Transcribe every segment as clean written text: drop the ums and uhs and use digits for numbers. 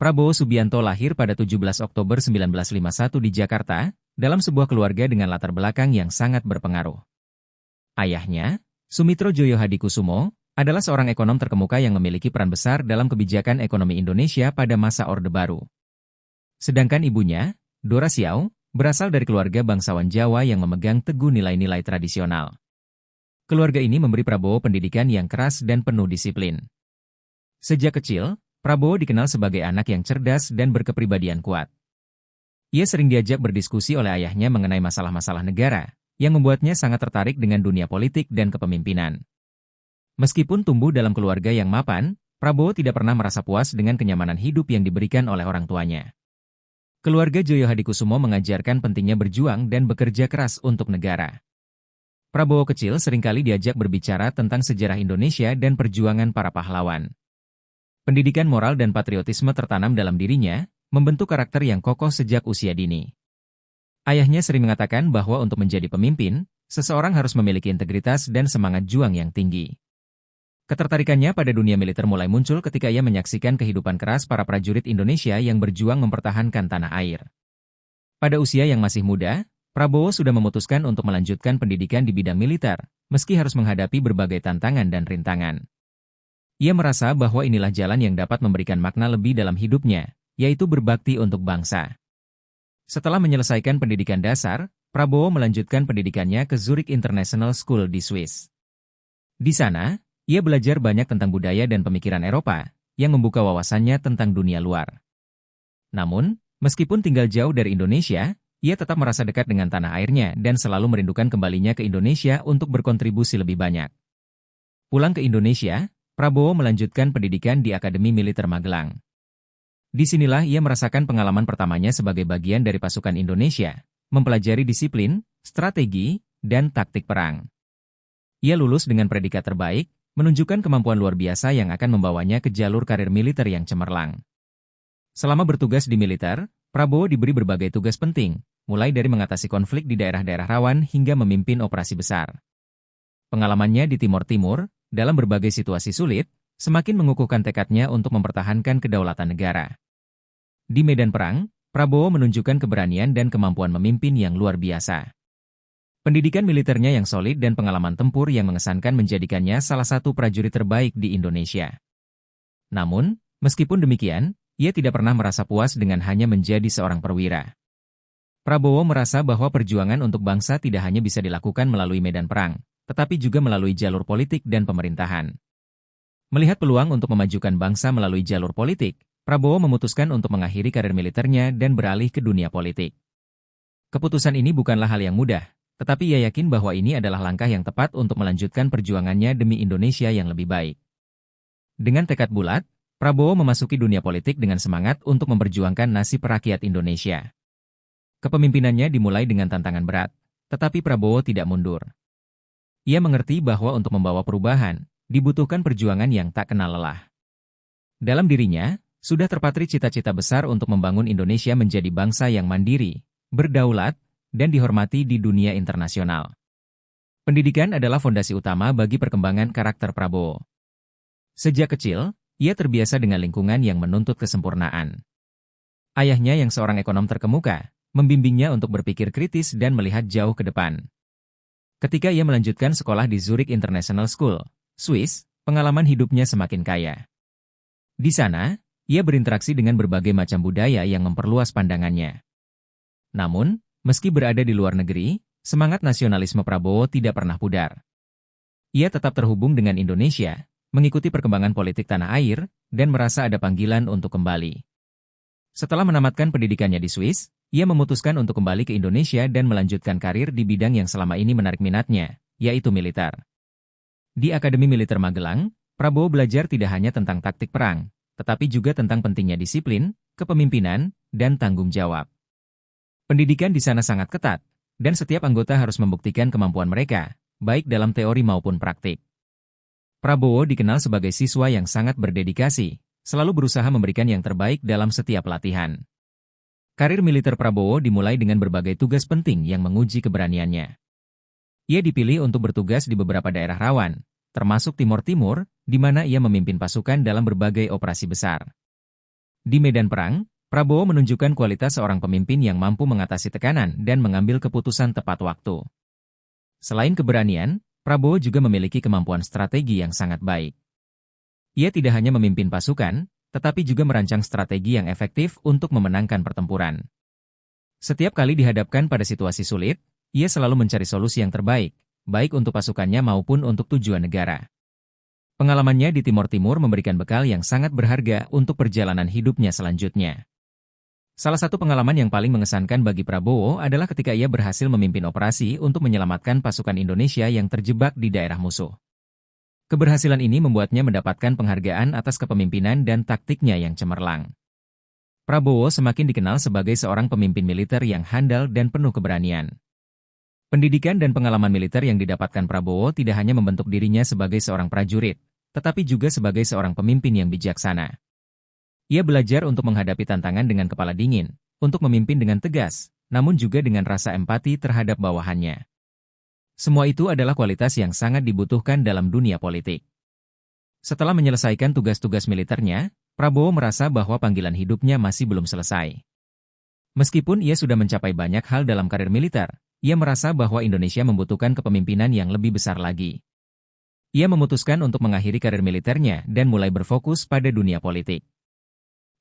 Prabowo Subianto lahir pada 17 Oktober 1951 di Jakarta, dalam sebuah keluarga dengan latar belakang yang sangat berpengaruh. Ayahnya, Sumitro Joyo Hadikusumo, adalah seorang ekonom terkemuka yang memiliki peran besar dalam kebijakan ekonomi Indonesia pada masa Orde Baru. Sedangkan ibunya, Dora Siau, berasal dari keluarga bangsawan Jawa yang memegang teguh nilai-nilai tradisional. Keluarga ini memberi Prabowo pendidikan yang keras dan penuh disiplin. Sejak kecil, Prabowo dikenal sebagai anak yang cerdas dan berkepribadian kuat. Ia sering diajak berdiskusi oleh ayahnya mengenai masalah-masalah negara, yang membuatnya sangat tertarik dengan dunia politik dan kepemimpinan. Meskipun tumbuh dalam keluarga yang mapan, Prabowo tidak pernah merasa puas dengan kenyamanan hidup yang diberikan oleh orang tuanya. Keluarga Joyo Hadikusumo mengajarkan pentingnya berjuang dan bekerja keras untuk negara. Prabowo kecil seringkali diajak berbicara tentang sejarah Indonesia dan perjuangan para pahlawan. Pendidikan moral dan patriotisme tertanam dalam dirinya, membentuk karakter yang kokoh sejak usia dini. Ayahnya sering mengatakan bahwa untuk menjadi pemimpin, seseorang harus memiliki integritas dan semangat juang yang tinggi. Ketertarikannya pada dunia militer mulai muncul ketika ia menyaksikan kehidupan keras para prajurit Indonesia yang berjuang mempertahankan tanah air. Pada usia yang masih muda, Prabowo sudah memutuskan untuk melanjutkan pendidikan di bidang militer, meski harus menghadapi berbagai tantangan dan rintangan. Ia merasa bahwa inilah jalan yang dapat memberikan makna lebih dalam hidupnya, yaitu berbakti untuk bangsa. Setelah menyelesaikan pendidikan dasar, Prabowo melanjutkan pendidikannya ke Zurich International School di Swiss. Di sana, ia belajar banyak tentang budaya dan pemikiran Eropa, yang membuka wawasannya tentang dunia luar. Namun, meskipun tinggal jauh dari Indonesia, ia tetap merasa dekat dengan tanah airnya dan selalu merindukan kembalinya ke Indonesia untuk berkontribusi lebih banyak. Pulang ke Indonesia, Prabowo melanjutkan pendidikan di Akademi Militer Magelang. Disinilah ia merasakan pengalaman pertamanya sebagai bagian dari pasukan Indonesia, mempelajari disiplin, strategi, dan taktik perang. Ia lulus dengan predikat terbaik, menunjukkan kemampuan luar biasa yang akan membawanya ke jalur karir militer yang cemerlang. Selama bertugas di militer, Prabowo diberi berbagai tugas penting, mulai dari mengatasi konflik di daerah-daerah rawan hingga memimpin operasi besar. Pengalamannya di Timor Timur, dalam berbagai situasi sulit, semakin mengukuhkan tekadnya untuk mempertahankan kedaulatan negara. Di medan perang, Prabowo menunjukkan keberanian dan kemampuan memimpin yang luar biasa. Pendidikan militernya yang solid dan pengalaman tempur yang mengesankan menjadikannya salah satu prajurit terbaik di Indonesia. Namun, meskipun demikian, ia tidak pernah merasa puas dengan hanya menjadi seorang perwira. Prabowo merasa bahwa perjuangan untuk bangsa tidak hanya bisa dilakukan melalui medan perang, tetapi juga melalui jalur politik dan pemerintahan. Melihat peluang untuk memajukan bangsa melalui jalur politik, Prabowo memutuskan untuk mengakhiri karir militernya dan beralih ke dunia politik. Keputusan ini bukanlah hal yang mudah, tetapi ia yakin bahwa ini adalah langkah yang tepat untuk melanjutkan perjuangannya demi Indonesia yang lebih baik. Dengan tekad bulat, Prabowo memasuki dunia politik dengan semangat untuk memperjuangkan nasib rakyat Indonesia. Kepemimpinannya dimulai dengan tantangan berat, tetapi Prabowo tidak mundur. Ia mengerti bahwa untuk membawa perubahan, dibutuhkan perjuangan yang tak kenal lelah. Dalam dirinya, sudah terpatri cita-cita besar untuk membangun Indonesia menjadi bangsa yang mandiri, berdaulat, dan dihormati di dunia internasional. Pendidikan adalah fondasi utama bagi perkembangan karakter Prabowo. Sejak kecil, ia terbiasa dengan lingkungan yang menuntut kesempurnaan. Ayahnya yang seorang ekonom terkemuka, membimbingnya untuk berpikir kritis dan melihat jauh ke depan. Ketika ia melanjutkan sekolah di Zurich International School, Swiss, pengalaman hidupnya semakin kaya. Di sana, ia berinteraksi dengan berbagai macam budaya yang memperluas pandangannya. Namun, meski berada di luar negeri, semangat nasionalisme Prabowo tidak pernah pudar. Ia tetap terhubung dengan Indonesia, mengikuti perkembangan politik tanah air, dan merasa ada panggilan untuk kembali. Setelah menamatkan pendidikannya di Swiss, ia memutuskan untuk kembali ke Indonesia dan melanjutkan karir di bidang yang selama ini menarik minatnya, yaitu militer. Di Akademi Militer Magelang, Prabowo belajar tidak hanya tentang taktik perang, tetapi juga tentang pentingnya disiplin, kepemimpinan, dan tanggung jawab. Pendidikan di sana sangat ketat, dan setiap anggota harus membuktikan kemampuan mereka, baik dalam teori maupun praktik. Prabowo dikenal sebagai siswa yang sangat berdedikasi, selalu berusaha memberikan yang terbaik dalam setiap latihan. Karir militer Prabowo dimulai dengan berbagai tugas penting yang menguji keberaniannya. Ia dipilih untuk bertugas di beberapa daerah rawan, termasuk Timor Timur, di mana ia memimpin pasukan dalam berbagai operasi besar. Di medan perang, Prabowo menunjukkan kualitas seorang pemimpin yang mampu mengatasi tekanan dan mengambil keputusan tepat waktu. Selain keberanian, Prabowo juga memiliki kemampuan strategi yang sangat baik. Ia tidak hanya memimpin pasukan, tetapi juga merancang strategi yang efektif untuk memenangkan pertempuran. Setiap kali dihadapkan pada situasi sulit, ia selalu mencari solusi yang terbaik, baik untuk pasukannya maupun untuk tujuan negara. Pengalamannya di Timor Timur memberikan bekal yang sangat berharga untuk perjalanan hidupnya selanjutnya. Salah satu pengalaman yang paling mengesankan bagi Prabowo adalah ketika ia berhasil memimpin operasi untuk menyelamatkan pasukan Indonesia yang terjebak di daerah musuh. Keberhasilan ini membuatnya mendapatkan penghargaan atas kepemimpinan dan taktiknya yang cemerlang. Prabowo semakin dikenal sebagai seorang pemimpin militer yang handal dan penuh keberanian. Pendidikan dan pengalaman militer yang didapatkan Prabowo tidak hanya membentuk dirinya sebagai seorang prajurit, tetapi juga sebagai seorang pemimpin yang bijaksana. Ia belajar untuk menghadapi tantangan dengan kepala dingin, untuk memimpin dengan tegas, namun juga dengan rasa empati terhadap bawahannya. Semua itu adalah kualitas yang sangat dibutuhkan dalam dunia politik. Setelah menyelesaikan tugas-tugas militernya, Prabowo merasa bahwa panggilan hidupnya masih belum selesai. Meskipun ia sudah mencapai banyak hal dalam karir militer, ia merasa bahwa Indonesia membutuhkan kepemimpinan yang lebih besar lagi. Ia memutuskan untuk mengakhiri karir militernya dan mulai berfokus pada dunia politik.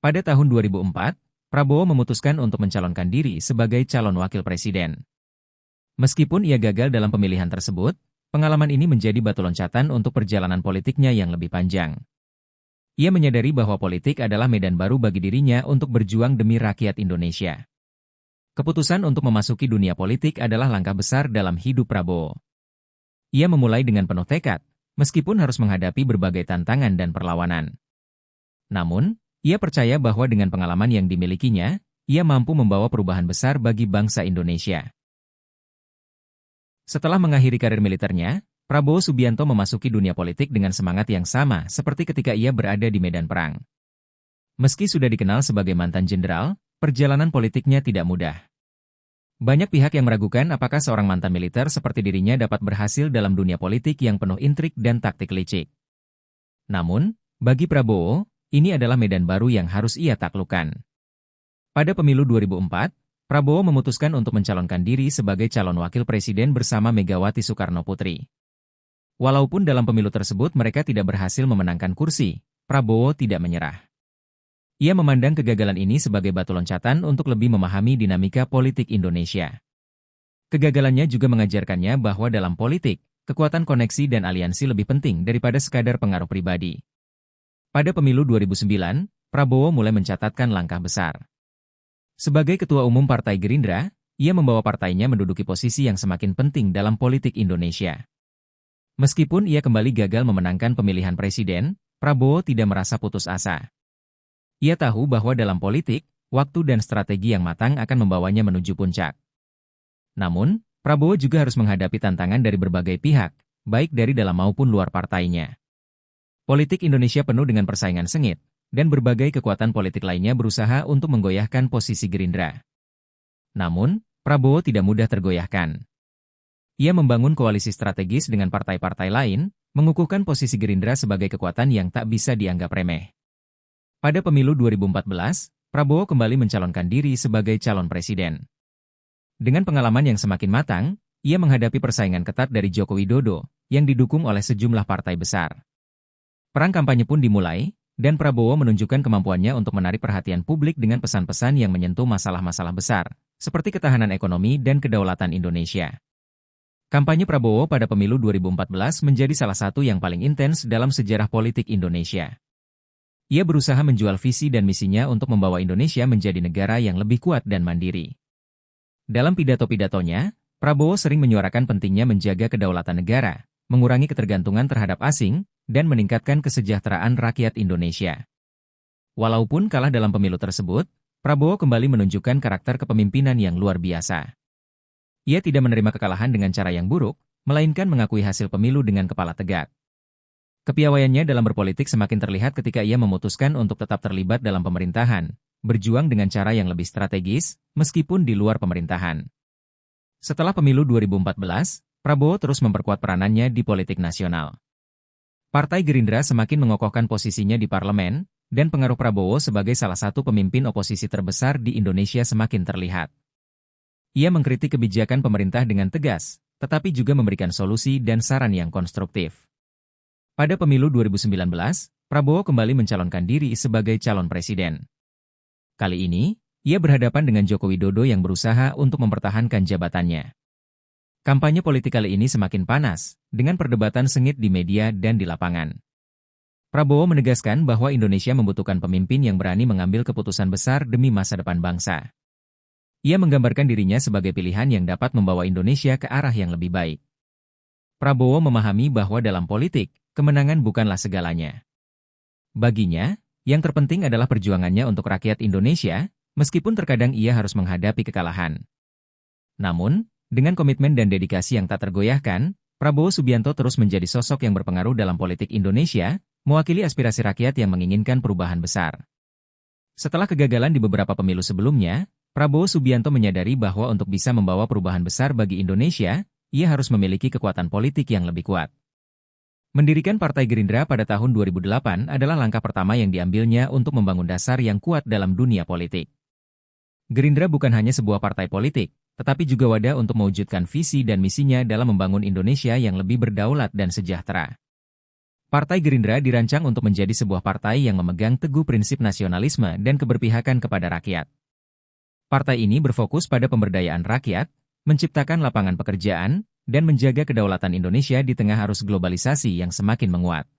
Pada tahun 2004, Prabowo memutuskan untuk mencalonkan diri sebagai calon wakil presiden. Meskipun ia gagal dalam pemilihan tersebut, pengalaman ini menjadi batu loncatan untuk perjalanan politiknya yang lebih panjang. Ia menyadari bahwa politik adalah medan baru bagi dirinya untuk berjuang demi rakyat Indonesia. Keputusan untuk memasuki dunia politik adalah langkah besar dalam hidup Prabowo. Ia memulai dengan penuh tekad, meskipun harus menghadapi berbagai tantangan dan perlawanan. Namun, ia percaya bahwa dengan pengalaman yang dimilikinya, ia mampu membawa perubahan besar bagi bangsa Indonesia. Setelah mengakhiri karir militernya, Prabowo Subianto memasuki dunia politik dengan semangat yang sama seperti ketika ia berada di medan perang. Meski sudah dikenal sebagai mantan jenderal, perjalanan politiknya tidak mudah. Banyak pihak yang meragukan apakah seorang mantan militer seperti dirinya dapat berhasil dalam dunia politik yang penuh intrik dan taktik licik. Namun, bagi Prabowo, ini adalah medan baru yang harus ia taklukkan. Pada pemilu 2004, Prabowo memutuskan untuk mencalonkan diri sebagai calon wakil presiden bersama Megawati Soekarno Putri. Walaupun dalam pemilu tersebut mereka tidak berhasil memenangkan kursi, Prabowo tidak menyerah. Ia memandang kegagalan ini sebagai batu loncatan untuk lebih memahami dinamika politik Indonesia. Kegagalannya juga mengajarkannya bahwa dalam politik, kekuatan koneksi dan aliansi lebih penting daripada sekadar pengaruh pribadi. Pada pemilu 2009, Prabowo mulai mencatatkan langkah besar. Sebagai Ketua Umum Partai Gerindra, ia membawa partainya menduduki posisi yang semakin penting dalam politik Indonesia. Meskipun ia kembali gagal memenangkan pemilihan presiden, Prabowo tidak merasa putus asa. Ia tahu bahwa dalam politik, waktu dan strategi yang matang akan membawanya menuju puncak. Namun, Prabowo juga harus menghadapi tantangan dari berbagai pihak, baik dari dalam maupun luar partainya. Politik Indonesia penuh dengan persaingan sengit, dan berbagai kekuatan politik lainnya berusaha untuk menggoyahkan posisi Gerindra. Namun, Prabowo tidak mudah tergoyahkan. Ia membangun koalisi strategis dengan partai-partai lain, mengukuhkan posisi Gerindra sebagai kekuatan yang tak bisa dianggap remeh. Pada pemilu 2014, Prabowo kembali mencalonkan diri sebagai calon presiden. Dengan pengalaman yang semakin matang, ia menghadapi persaingan ketat dari Joko Widodo, yang didukung oleh sejumlah partai besar. Perang kampanye pun dimulai, dan Prabowo menunjukkan kemampuannya untuk menarik perhatian publik dengan pesan-pesan yang menyentuh masalah-masalah besar, seperti ketahanan ekonomi dan kedaulatan Indonesia. Kampanye Prabowo pada pemilu 2014 menjadi salah satu yang paling intens dalam sejarah politik Indonesia. Ia berusaha menjual visi dan misinya untuk membawa Indonesia menjadi negara yang lebih kuat dan mandiri. Dalam pidato-pidatonya, Prabowo sering menyuarakan pentingnya menjaga kedaulatan negara, mengurangi ketergantungan terhadap asing, dan meningkatkan kesejahteraan rakyat Indonesia. Walaupun kalah dalam pemilu tersebut, Prabowo kembali menunjukkan karakter kepemimpinan yang luar biasa. Ia tidak menerima kekalahan dengan cara yang buruk, melainkan mengakui hasil pemilu dengan kepala tegak. Kepiawaiannya dalam berpolitik semakin terlihat ketika ia memutuskan untuk tetap terlibat dalam pemerintahan, berjuang dengan cara yang lebih strategis, meskipun di luar pemerintahan. Setelah pemilu 2014, Prabowo terus memperkuat peranannya di politik nasional. Partai Gerindra semakin mengokohkan posisinya di parlemen, dan pengaruh Prabowo sebagai salah satu pemimpin oposisi terbesar di Indonesia semakin terlihat. Ia mengkritik kebijakan pemerintah dengan tegas, tetapi juga memberikan solusi dan saran yang konstruktif. Pada pemilu 2019, Prabowo kembali mencalonkan diri sebagai calon presiden. Kali ini, ia berhadapan dengan Joko Widodo yang berusaha untuk mempertahankan jabatannya. Kampanye politik kali ini semakin panas, dengan perdebatan sengit di media dan di lapangan. Prabowo menegaskan bahwa Indonesia membutuhkan pemimpin yang berani mengambil keputusan besar demi masa depan bangsa. Ia menggambarkan dirinya sebagai pilihan yang dapat membawa Indonesia ke arah yang lebih baik. Prabowo memahami bahwa dalam politik, kemenangan bukanlah segalanya. Baginya, yang terpenting adalah perjuangannya untuk rakyat Indonesia, meskipun terkadang ia harus menghadapi kekalahan. Namun, dengan komitmen dan dedikasi yang tak tergoyahkan, Prabowo Subianto terus menjadi sosok yang berpengaruh dalam politik Indonesia, mewakili aspirasi rakyat yang menginginkan perubahan besar. Setelah kegagalan di beberapa pemilu sebelumnya, Prabowo Subianto menyadari bahwa untuk bisa membawa perubahan besar bagi Indonesia, ia harus memiliki kekuatan politik yang lebih kuat. Mendirikan Partai Gerindra pada tahun 2008 adalah langkah pertama yang diambilnya untuk membangun dasar yang kuat dalam dunia politik. Gerindra bukan hanya sebuah partai politik, tetapi juga wadah untuk mewujudkan visi dan misinya dalam membangun Indonesia yang lebih berdaulat dan sejahtera. Partai Gerindra dirancang untuk menjadi sebuah partai yang memegang teguh prinsip nasionalisme dan keberpihakan kepada rakyat. Partai ini berfokus pada pemberdayaan rakyat, menciptakan lapangan pekerjaan, dan menjaga kedaulatan Indonesia di tengah arus globalisasi yang semakin menguat.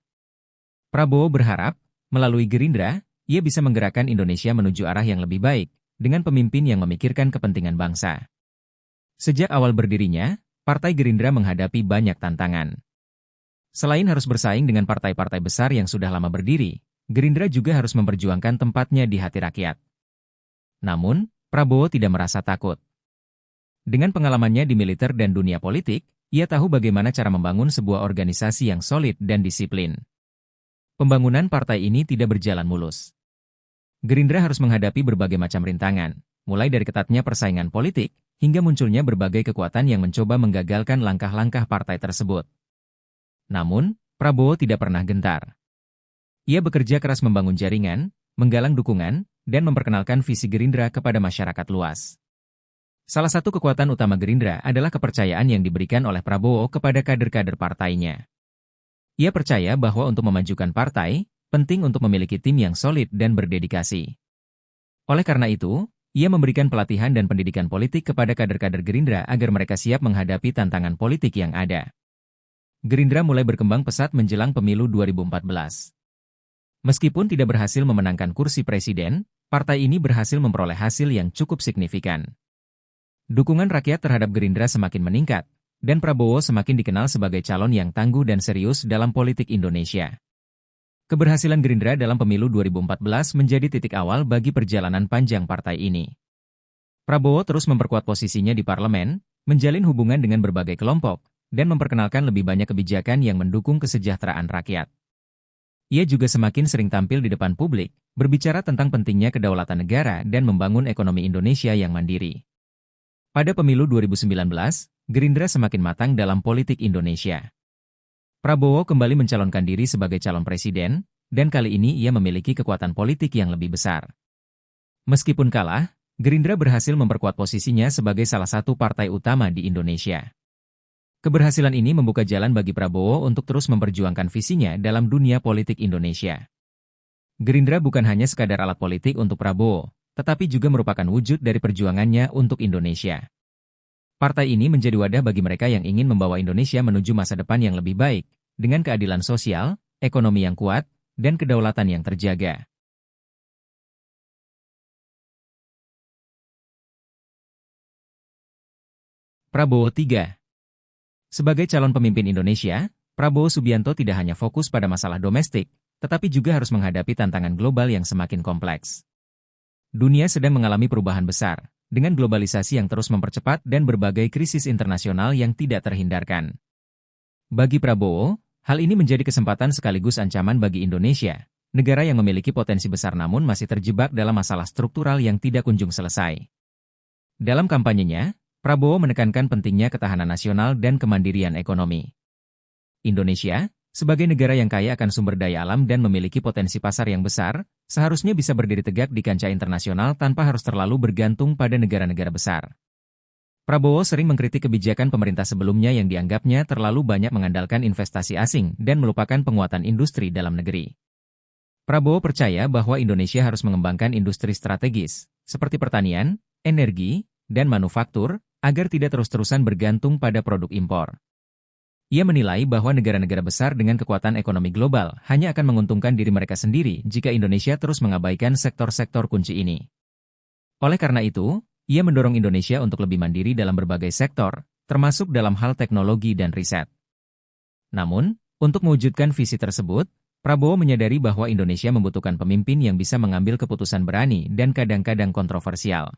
Prabowo berharap, melalui Gerindra, ia bisa menggerakkan Indonesia menuju arah yang lebih baik, dengan pemimpin yang memikirkan kepentingan bangsa. Sejak awal berdirinya, Partai Gerindra menghadapi banyak tantangan. Selain harus bersaing dengan partai-partai besar yang sudah lama berdiri, Gerindra juga harus memperjuangkan tempatnya di hati rakyat. Namun, Prabowo tidak merasa takut. Dengan pengalamannya di militer dan dunia politik, ia tahu bagaimana cara membangun sebuah organisasi yang solid dan disiplin. Pembangunan partai ini tidak berjalan mulus. Gerindra harus menghadapi berbagai macam rintangan, mulai dari ketatnya persaingan politik, hingga munculnya berbagai kekuatan yang mencoba menggagalkan langkah-langkah partai tersebut. Namun, Prabowo tidak pernah gentar. Ia bekerja keras membangun jaringan, menggalang dukungan, dan memperkenalkan visi Gerindra kepada masyarakat luas. Salah satu kekuatan utama Gerindra adalah kepercayaan yang diberikan oleh Prabowo kepada kader-kader partainya. Ia percaya bahwa untuk memajukan partai, penting untuk memiliki tim yang solid dan berdedikasi. Oleh karena itu, ia memberikan pelatihan dan pendidikan politik kepada kader-kader Gerindra agar mereka siap menghadapi tantangan politik yang ada. Gerindra mulai berkembang pesat menjelang pemilu 2014. Meskipun tidak berhasil memenangkan kursi presiden, partai ini berhasil memperoleh hasil yang cukup signifikan. Dukungan rakyat terhadap Gerindra semakin meningkat, dan Prabowo semakin dikenal sebagai calon yang tangguh dan serius dalam politik Indonesia. Keberhasilan Gerindra dalam pemilu 2014 menjadi titik awal bagi perjalanan panjang partai ini. Prabowo terus memperkuat posisinya di parlemen, menjalin hubungan dengan berbagai kelompok, dan memperkenalkan lebih banyak kebijakan yang mendukung kesejahteraan rakyat. Ia juga semakin sering tampil di depan publik, berbicara tentang pentingnya kedaulatan negara dan membangun ekonomi Indonesia yang mandiri. Pada pemilu 2019, Gerindra semakin matang dalam politik Indonesia. Prabowo kembali mencalonkan diri sebagai calon presiden, dan kali ini ia memiliki kekuatan politik yang lebih besar. Meskipun kalah, Gerindra berhasil memperkuat posisinya sebagai salah satu partai utama di Indonesia. Keberhasilan ini membuka jalan bagi Prabowo untuk terus memperjuangkan visinya dalam dunia politik Indonesia. Gerindra bukan hanya sekadar alat politik untuk Prabowo, tetapi juga merupakan wujud dari perjuangannya untuk Indonesia. Partai ini menjadi wadah bagi mereka yang ingin membawa Indonesia menuju masa depan yang lebih baik, dengan keadilan sosial, ekonomi yang kuat, dan kedaulatan yang terjaga. Prabowo 3. Sebagai calon pemimpin Indonesia, Prabowo Subianto tidak hanya fokus pada masalah domestik, tetapi juga harus menghadapi tantangan global yang semakin kompleks. Dunia sedang mengalami perubahan besar, dengan globalisasi yang terus mempercepat dan berbagai krisis internasional yang tidak terhindarkan. Bagi Prabowo, hal ini menjadi kesempatan sekaligus ancaman bagi Indonesia, negara yang memiliki potensi besar namun masih terjebak dalam masalah struktural yang tidak kunjung selesai. Dalam kampanyenya, Prabowo menekankan pentingnya ketahanan nasional dan kemandirian ekonomi. Indonesia, sebagai negara yang kaya akan sumber daya alam dan memiliki potensi pasar yang besar, seharusnya bisa berdiri tegak di kancah internasional tanpa harus terlalu bergantung pada negara-negara besar. Prabowo sering mengkritik kebijakan pemerintah sebelumnya yang dianggapnya terlalu banyak mengandalkan investasi asing dan melupakan penguatan industri dalam negeri. Prabowo percaya bahwa Indonesia harus mengembangkan industri strategis, seperti pertanian, energi, dan manufaktur, agar tidak terus-terusan bergantung pada produk impor. Ia menilai bahwa negara-negara besar dengan kekuatan ekonomi global hanya akan menguntungkan diri mereka sendiri jika Indonesia terus mengabaikan sektor-sektor kunci ini. Oleh karena itu, ia mendorong Indonesia untuk lebih mandiri dalam berbagai sektor, termasuk dalam hal teknologi dan riset. Namun, untuk mewujudkan visi tersebut, Prabowo menyadari bahwa Indonesia membutuhkan pemimpin yang bisa mengambil keputusan berani dan kadang-kadang kontroversial.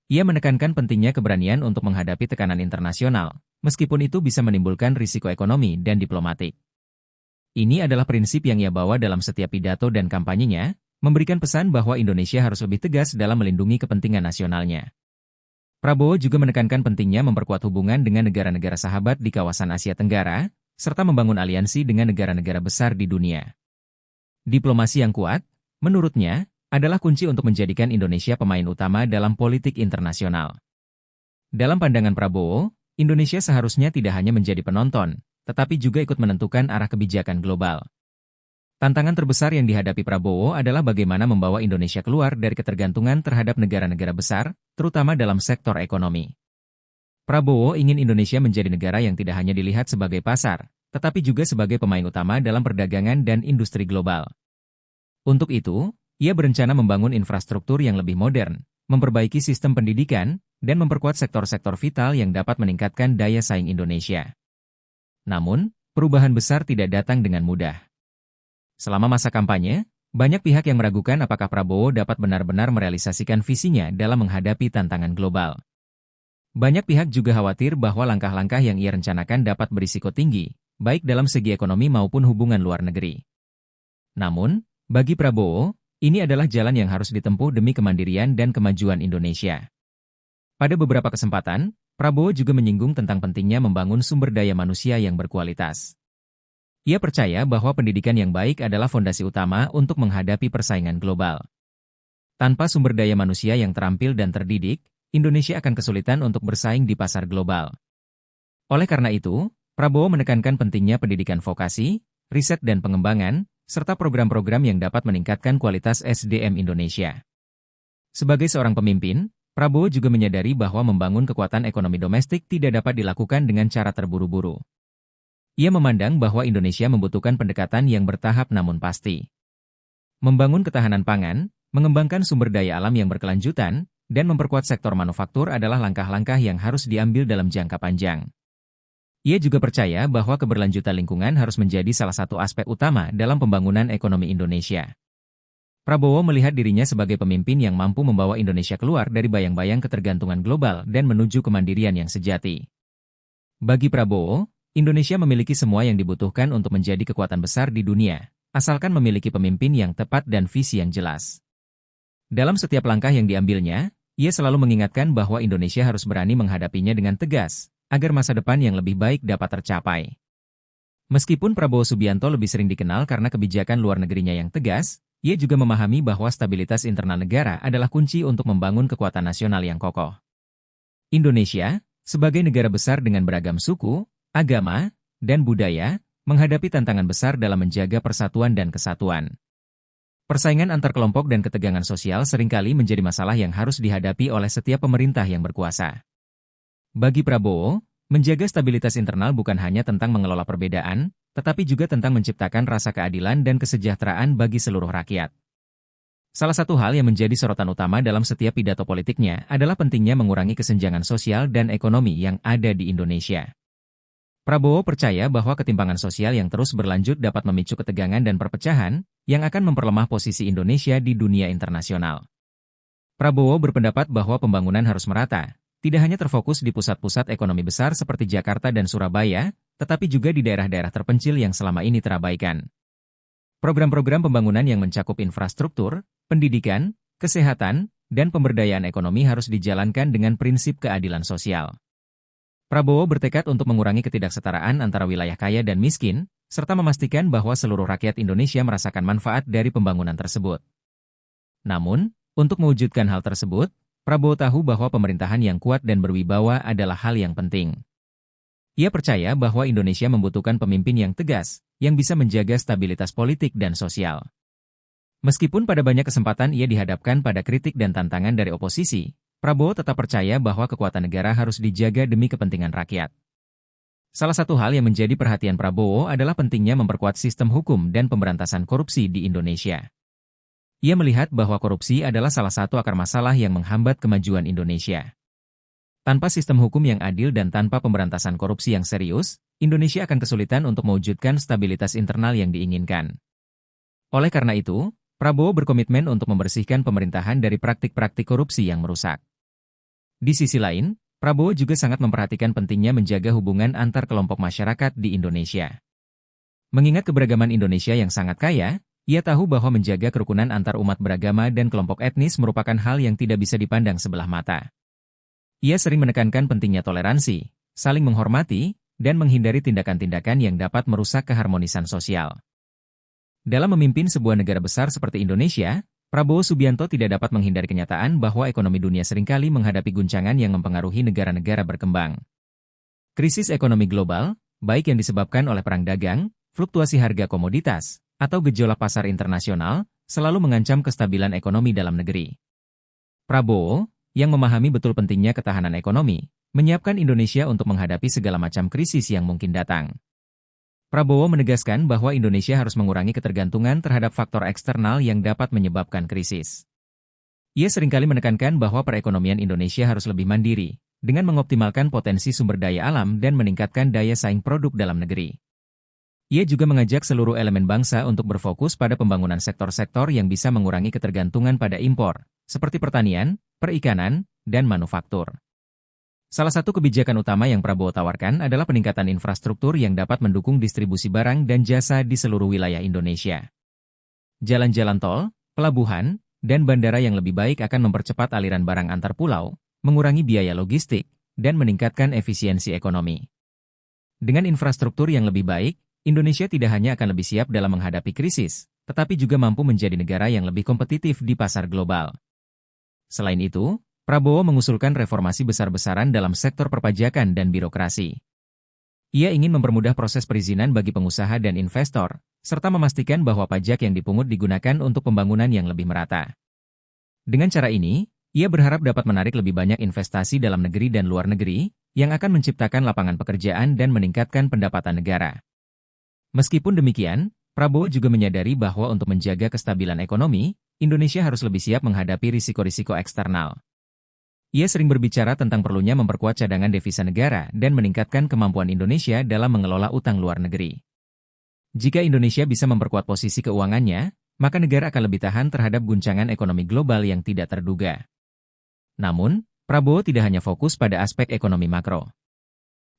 Ia menekankan pentingnya keberanian untuk menghadapi tekanan internasional, meskipun itu bisa menimbulkan risiko ekonomi dan diplomatik. Ini adalah prinsip yang ia bawa dalam setiap pidato dan kampanyenya, memberikan pesan bahwa Indonesia harus lebih tegas dalam melindungi kepentingan nasionalnya. Prabowo juga menekankan pentingnya memperkuat hubungan dengan negara-negara sahabat di kawasan Asia Tenggara, serta membangun aliansi dengan negara-negara besar di dunia. Diplomasi yang kuat, menurutnya, adalah kunci untuk menjadikan Indonesia pemain utama dalam politik internasional. Dalam pandangan Prabowo, Indonesia seharusnya tidak hanya menjadi penonton, tetapi juga ikut menentukan arah kebijakan global. Tantangan terbesar yang dihadapi Prabowo adalah bagaimana membawa Indonesia keluar dari ketergantungan terhadap negara-negara besar, terutama dalam sektor ekonomi. Prabowo ingin Indonesia menjadi negara yang tidak hanya dilihat sebagai pasar, tetapi juga sebagai pemain utama dalam perdagangan dan industri global. Untuk itu, ia berencana membangun infrastruktur yang lebih modern, memperbaiki sistem pendidikan, dan memperkuat sektor-sektor vital yang dapat meningkatkan daya saing Indonesia. Namun, perubahan besar tidak datang dengan mudah. Selama masa kampanye, banyak pihak yang meragukan apakah Prabowo dapat benar-benar merealisasikan visinya dalam menghadapi tantangan global. Banyak pihak juga khawatir bahwa langkah-langkah yang ia rencanakan dapat berisiko tinggi, baik dalam segi ekonomi maupun hubungan luar negeri. Namun, bagi Prabowo, ini adalah jalan yang harus ditempuh demi kemandirian dan kemajuan Indonesia. Pada beberapa kesempatan, Prabowo juga menyinggung tentang pentingnya membangun sumber daya manusia yang berkualitas. Ia percaya bahwa pendidikan yang baik adalah fondasi utama untuk menghadapi persaingan global. Tanpa sumber daya manusia yang terampil dan terdidik, Indonesia akan kesulitan untuk bersaing di pasar global. Oleh karena itu, Prabowo menekankan pentingnya pendidikan vokasi, riset dan pengembangan, serta program-program yang dapat meningkatkan kualitas SDM Indonesia. Sebagai seorang pemimpin, Prabowo juga menyadari bahwa membangun kekuatan ekonomi domestik tidak dapat dilakukan dengan cara terburu-buru. Ia memandang bahwa Indonesia membutuhkan pendekatan yang bertahap namun pasti. Membangun ketahanan pangan, mengembangkan sumber daya alam yang berkelanjutan, dan memperkuat sektor manufaktur adalah langkah-langkah yang harus diambil dalam jangka panjang. Ia juga percaya bahwa keberlanjutan lingkungan harus menjadi salah satu aspek utama dalam pembangunan ekonomi Indonesia. Prabowo melihat dirinya sebagai pemimpin yang mampu membawa Indonesia keluar dari bayang-bayang ketergantungan global dan menuju kemandirian yang sejati. Bagi Prabowo, Indonesia memiliki semua yang dibutuhkan untuk menjadi kekuatan besar di dunia, asalkan memiliki pemimpin yang tepat dan visi yang jelas. Dalam setiap langkah yang diambilnya, ia selalu mengingatkan bahwa Indonesia harus berani menghadapinya dengan tegas, agar masa depan yang lebih baik dapat tercapai. Meskipun Prabowo Subianto lebih sering dikenal karena kebijakan luar negerinya yang tegas, ia juga memahami bahwa stabilitas internal negara adalah kunci untuk membangun kekuatan nasional yang kokoh. Indonesia, sebagai negara besar dengan beragam suku, agama, dan budaya, menghadapi tantangan besar dalam menjaga persatuan dan kesatuan. Persaingan antar kelompok dan ketegangan sosial seringkali menjadi masalah yang harus dihadapi oleh setiap pemerintah yang berkuasa. Bagi Prabowo, menjaga stabilitas internal bukan hanya tentang mengelola perbedaan, tetapi juga tentang menciptakan rasa keadilan dan kesejahteraan bagi seluruh rakyat. Salah satu hal yang menjadi sorotan utama dalam setiap pidato politiknya adalah pentingnya mengurangi kesenjangan sosial dan ekonomi yang ada di Indonesia. Prabowo percaya bahwa ketimpangan sosial yang terus berlanjut dapat memicu ketegangan dan perpecahan, yang akan memperlemah posisi Indonesia di dunia internasional. Prabowo berpendapat bahwa pembangunan harus merata, tidak hanya terfokus di pusat-pusat ekonomi besar seperti Jakarta dan Surabaya, tetapi juga di daerah-daerah terpencil yang selama ini terabaikan. Program-program pembangunan yang mencakup infrastruktur, pendidikan, kesehatan, dan pemberdayaan ekonomi harus dijalankan dengan prinsip keadilan sosial. Prabowo bertekad untuk mengurangi ketidaksetaraan antara wilayah kaya dan miskin, serta memastikan bahwa seluruh rakyat Indonesia merasakan manfaat dari pembangunan tersebut. Namun, untuk mewujudkan hal tersebut, Prabowo tahu bahwa pemerintahan yang kuat dan berwibawa adalah hal yang penting. Ia percaya bahwa Indonesia membutuhkan pemimpin yang tegas, yang bisa menjaga stabilitas politik dan sosial. Meskipun pada banyak kesempatan ia dihadapkan pada kritik dan tantangan dari oposisi, Prabowo tetap percaya bahwa kekuatan negara harus dijaga demi kepentingan rakyat. Salah satu hal yang menjadi perhatian Prabowo adalah pentingnya memperkuat sistem hukum dan pemberantasan korupsi di Indonesia. Ia melihat bahwa korupsi adalah salah satu akar masalah yang menghambat kemajuan Indonesia. Tanpa sistem hukum yang adil dan tanpa pemberantasan korupsi yang serius, Indonesia akan kesulitan untuk mewujudkan stabilitas internal yang diinginkan. Oleh karena itu, Prabowo berkomitmen untuk membersihkan pemerintahan dari praktik-praktik korupsi yang merusak. Di sisi lain, Prabowo juga sangat memperhatikan pentingnya menjaga hubungan antar kelompok masyarakat di Indonesia. Mengingat keberagaman Indonesia yang sangat kaya, ia tahu bahwa menjaga kerukunan antar umat beragama dan kelompok etnis merupakan hal yang tidak bisa dipandang sebelah mata. Ia sering menekankan pentingnya toleransi, saling menghormati, dan menghindari tindakan-tindakan yang dapat merusak keharmonisan sosial. Dalam memimpin sebuah negara besar seperti Indonesia, Prabowo Subianto tidak dapat menghindari kenyataan bahwa ekonomi dunia seringkali menghadapi guncangan yang mempengaruhi negara-negara berkembang. Krisis ekonomi global, baik yang disebabkan oleh perang dagang, fluktuasi harga komoditas, atau gejolak pasar internasional, selalu mengancam kestabilan ekonomi dalam negeri. Prabowo, yang memahami betul pentingnya ketahanan ekonomi, menyiapkan Indonesia untuk menghadapi segala macam krisis yang mungkin datang. Prabowo menegaskan bahwa Indonesia harus mengurangi ketergantungan terhadap faktor eksternal yang dapat menyebabkan krisis. Ia seringkali menekankan bahwa perekonomian Indonesia harus lebih mandiri, dengan mengoptimalkan potensi sumber daya alam dan meningkatkan daya saing produk dalam negeri. Ia juga mengajak seluruh elemen bangsa untuk berfokus pada pembangunan sektor-sektor yang bisa mengurangi ketergantungan pada impor, seperti pertanian, perikanan, dan manufaktur. Salah satu kebijakan utama yang Prabowo tawarkan adalah peningkatan infrastruktur yang dapat mendukung distribusi barang dan jasa di seluruh wilayah Indonesia. Jalan-jalan tol, pelabuhan, dan bandara yang lebih baik akan mempercepat aliran barang antar pulau, mengurangi biaya logistik, dan meningkatkan efisiensi ekonomi. Dengan infrastruktur yang lebih baik, Indonesia tidak hanya akan lebih siap dalam menghadapi krisis, tetapi juga mampu menjadi negara yang lebih kompetitif di pasar global. Selain itu, Prabowo mengusulkan reformasi besar-besaran dalam sektor perpajakan dan birokrasi. Ia ingin mempermudah proses perizinan bagi pengusaha dan investor, serta memastikan bahwa pajak yang dipungut digunakan untuk pembangunan yang lebih merata. Dengan cara ini, ia berharap dapat menarik lebih banyak investasi dalam negeri dan luar negeri, yang akan menciptakan lapangan pekerjaan dan meningkatkan pendapatan negara. Meskipun demikian, Prabowo juga menyadari bahwa untuk menjaga kestabilan ekonomi, Indonesia harus lebih siap menghadapi risiko-risiko eksternal. Ia sering berbicara tentang perlunya memperkuat cadangan devisa negara dan meningkatkan kemampuan Indonesia dalam mengelola utang luar negeri. Jika Indonesia bisa memperkuat posisi keuangannya, maka negara akan lebih tahan terhadap guncangan ekonomi global yang tidak terduga. Namun, Prabowo tidak hanya fokus pada aspek ekonomi makro.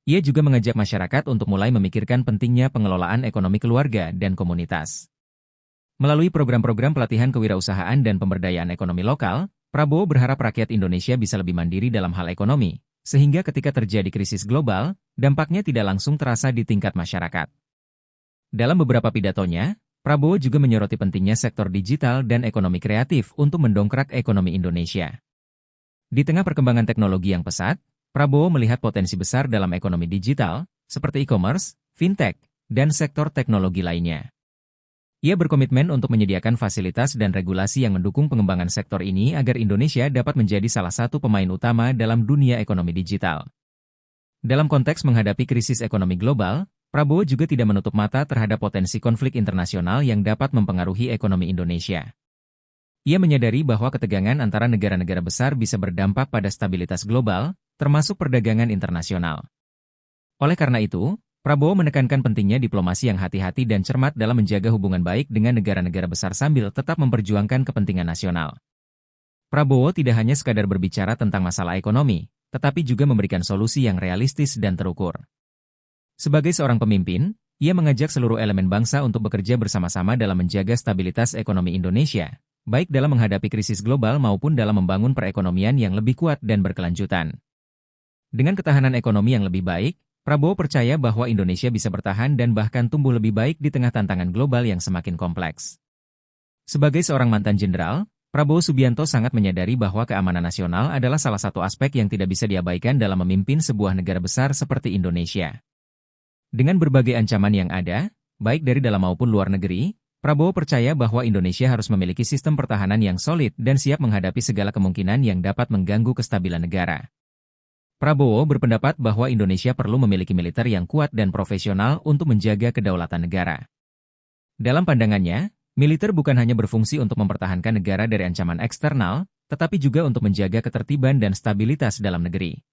Ia juga mengajak masyarakat untuk mulai memikirkan pentingnya pengelolaan ekonomi keluarga dan komunitas. Melalui program-program pelatihan kewirausahaan dan pemberdayaan ekonomi lokal, Prabowo berharap rakyat Indonesia bisa lebih mandiri dalam hal ekonomi, sehingga ketika terjadi krisis global, dampaknya tidak langsung terasa di tingkat masyarakat. Dalam beberapa pidatonya, Prabowo juga menyoroti pentingnya sektor digital dan ekonomi kreatif untuk mendongkrak ekonomi Indonesia. Di tengah perkembangan teknologi yang pesat, Prabowo melihat potensi besar dalam ekonomi digital, seperti e-commerce, fintech, dan sektor teknologi lainnya. Ia berkomitmen untuk menyediakan fasilitas dan regulasi yang mendukung pengembangan sektor ini agar Indonesia dapat menjadi salah satu pemain utama dalam dunia ekonomi digital. Dalam konteks menghadapi krisis ekonomi global, Prabowo juga tidak menutup mata terhadap potensi konflik internasional yang dapat mempengaruhi ekonomi Indonesia. Ia menyadari bahwa ketegangan antara negara-negara besar bisa berdampak pada stabilitas global, termasuk perdagangan internasional. Oleh karena itu, Prabowo menekankan pentingnya diplomasi yang hati-hati dan cermat dalam menjaga hubungan baik dengan negara-negara besar sambil tetap memperjuangkan kepentingan nasional. Prabowo tidak hanya sekadar berbicara tentang masalah ekonomi, tetapi juga memberikan solusi yang realistis dan terukur. Sebagai seorang pemimpin, ia mengajak seluruh elemen bangsa untuk bekerja bersama-sama dalam menjaga stabilitas ekonomi Indonesia, baik dalam menghadapi krisis global maupun dalam membangun perekonomian yang lebih kuat dan berkelanjutan. Dengan ketahanan ekonomi yang lebih baik, Prabowo percaya bahwa Indonesia bisa bertahan dan bahkan tumbuh lebih baik di tengah tantangan global yang semakin kompleks. Sebagai seorang mantan jenderal, Prabowo Subianto sangat menyadari bahwa keamanan nasional adalah salah satu aspek yang tidak bisa diabaikan dalam memimpin sebuah negara besar seperti Indonesia. Dengan berbagai ancaman yang ada, baik dari dalam maupun luar negeri, Prabowo percaya bahwa Indonesia harus memiliki sistem pertahanan yang solid dan siap menghadapi segala kemungkinan yang dapat mengganggu kestabilan negara. Prabowo berpendapat bahwa Indonesia perlu memiliki militer yang kuat dan profesional untuk menjaga kedaulatan negara. Dalam pandangannya, militer bukan hanya berfungsi untuk mempertahankan negara dari ancaman eksternal, tetapi juga untuk menjaga ketertiban dan stabilitas dalam negeri.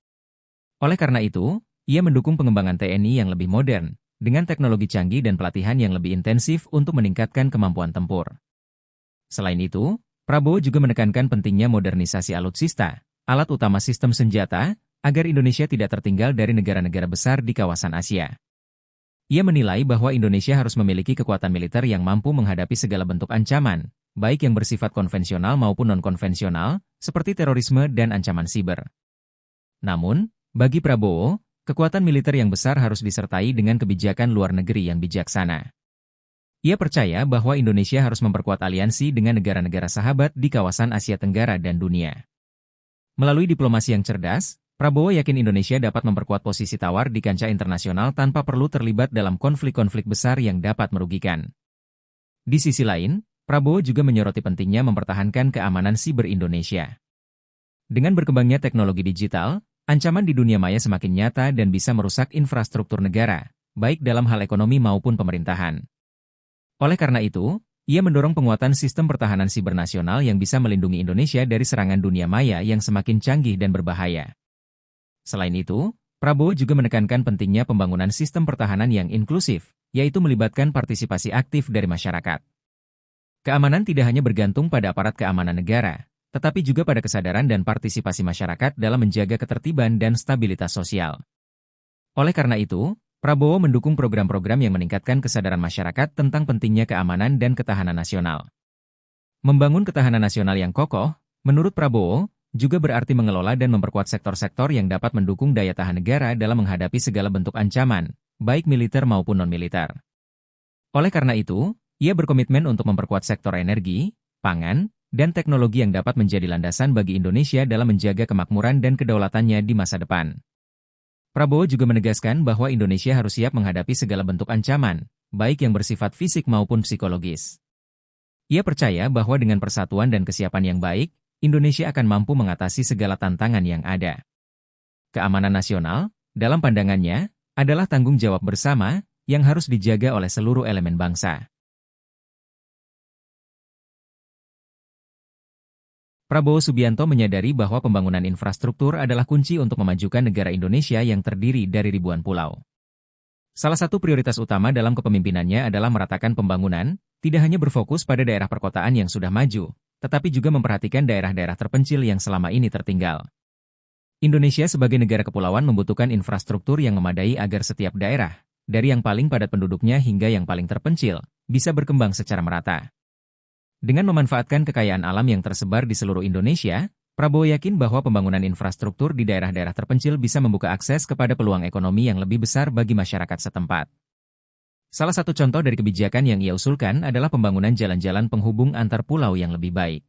Oleh karena itu, ia mendukung pengembangan TNI yang lebih modern, dengan teknologi canggih dan pelatihan yang lebih intensif untuk meningkatkan kemampuan tempur. Selain itu, Prabowo juga menekankan pentingnya modernisasi alutsista, alat utama sistem senjata, agar Indonesia tidak tertinggal dari negara-negara besar di kawasan Asia. Ia menilai bahwa Indonesia harus memiliki kekuatan militer yang mampu menghadapi segala bentuk ancaman, baik yang bersifat konvensional maupun non-konvensional, seperti terorisme dan ancaman siber. Namun, bagi Prabowo, kekuatan militer yang besar harus disertai dengan kebijakan luar negeri yang bijaksana. Ia percaya bahwa Indonesia harus memperkuat aliansi dengan negara-negara sahabat di kawasan Asia Tenggara dan dunia. Melalui diplomasi yang cerdas, Prabowo yakin Indonesia dapat memperkuat posisi tawar di kancah internasional tanpa perlu terlibat dalam konflik-konflik besar yang dapat merugikan. Di sisi lain, Prabowo juga menyoroti pentingnya mempertahankan keamanan siber Indonesia. Dengan berkembangnya teknologi digital, ancaman di dunia maya semakin nyata dan bisa merusak infrastruktur negara, baik dalam hal ekonomi maupun pemerintahan. Oleh karena itu, ia mendorong penguatan sistem pertahanan siber nasional yang bisa melindungi Indonesia dari serangan dunia maya yang semakin canggih dan berbahaya. Selain itu, Prabowo juga menekankan pentingnya pembangunan sistem pertahanan yang inklusif, yaitu melibatkan partisipasi aktif dari masyarakat. Keamanan tidak hanya bergantung pada aparat keamanan negara, tetapi juga pada kesadaran dan partisipasi masyarakat dalam menjaga ketertiban dan stabilitas sosial. Oleh karena itu, Prabowo mendukung program-program yang meningkatkan kesadaran masyarakat tentang pentingnya keamanan dan ketahanan nasional. Membangun ketahanan nasional yang kokoh, menurut Prabowo, juga berarti mengelola dan memperkuat sektor-sektor yang dapat mendukung daya tahan negara dalam menghadapi segala bentuk ancaman, baik militer maupun non-militer. Oleh karena itu, ia berkomitmen untuk memperkuat sektor energi, pangan, dan teknologi yang dapat menjadi landasan bagi Indonesia dalam menjaga kemakmuran dan kedaulatannya di masa depan. Prabowo juga menegaskan bahwa Indonesia harus siap menghadapi segala bentuk ancaman, baik yang bersifat fisik maupun psikologis. Ia percaya bahwa dengan persatuan dan kesiapan yang baik, Indonesia akan mampu mengatasi segala tantangan yang ada. Keamanan nasional, dalam pandangannya, adalah tanggung jawab bersama yang harus dijaga oleh seluruh elemen bangsa. Prabowo Subianto menyadari bahwa pembangunan infrastruktur adalah kunci untuk memajukan negara Indonesia yang terdiri dari ribuan pulau. Salah satu prioritas utama dalam kepemimpinannya adalah meratakan pembangunan, tidak hanya berfokus pada daerah perkotaan yang sudah maju, tetapi juga memperhatikan daerah-daerah terpencil yang selama ini tertinggal. Indonesia sebagai negara kepulauan membutuhkan infrastruktur yang memadai agar setiap daerah, dari yang paling padat penduduknya hingga yang paling terpencil, bisa berkembang secara merata. Dengan memanfaatkan kekayaan alam yang tersebar di seluruh Indonesia, Prabowo yakin bahwa pembangunan infrastruktur di daerah-daerah terpencil bisa membuka akses kepada peluang ekonomi yang lebih besar bagi masyarakat setempat. Salah satu contoh dari kebijakan yang ia usulkan adalah pembangunan jalan-jalan penghubung antar pulau yang lebih baik.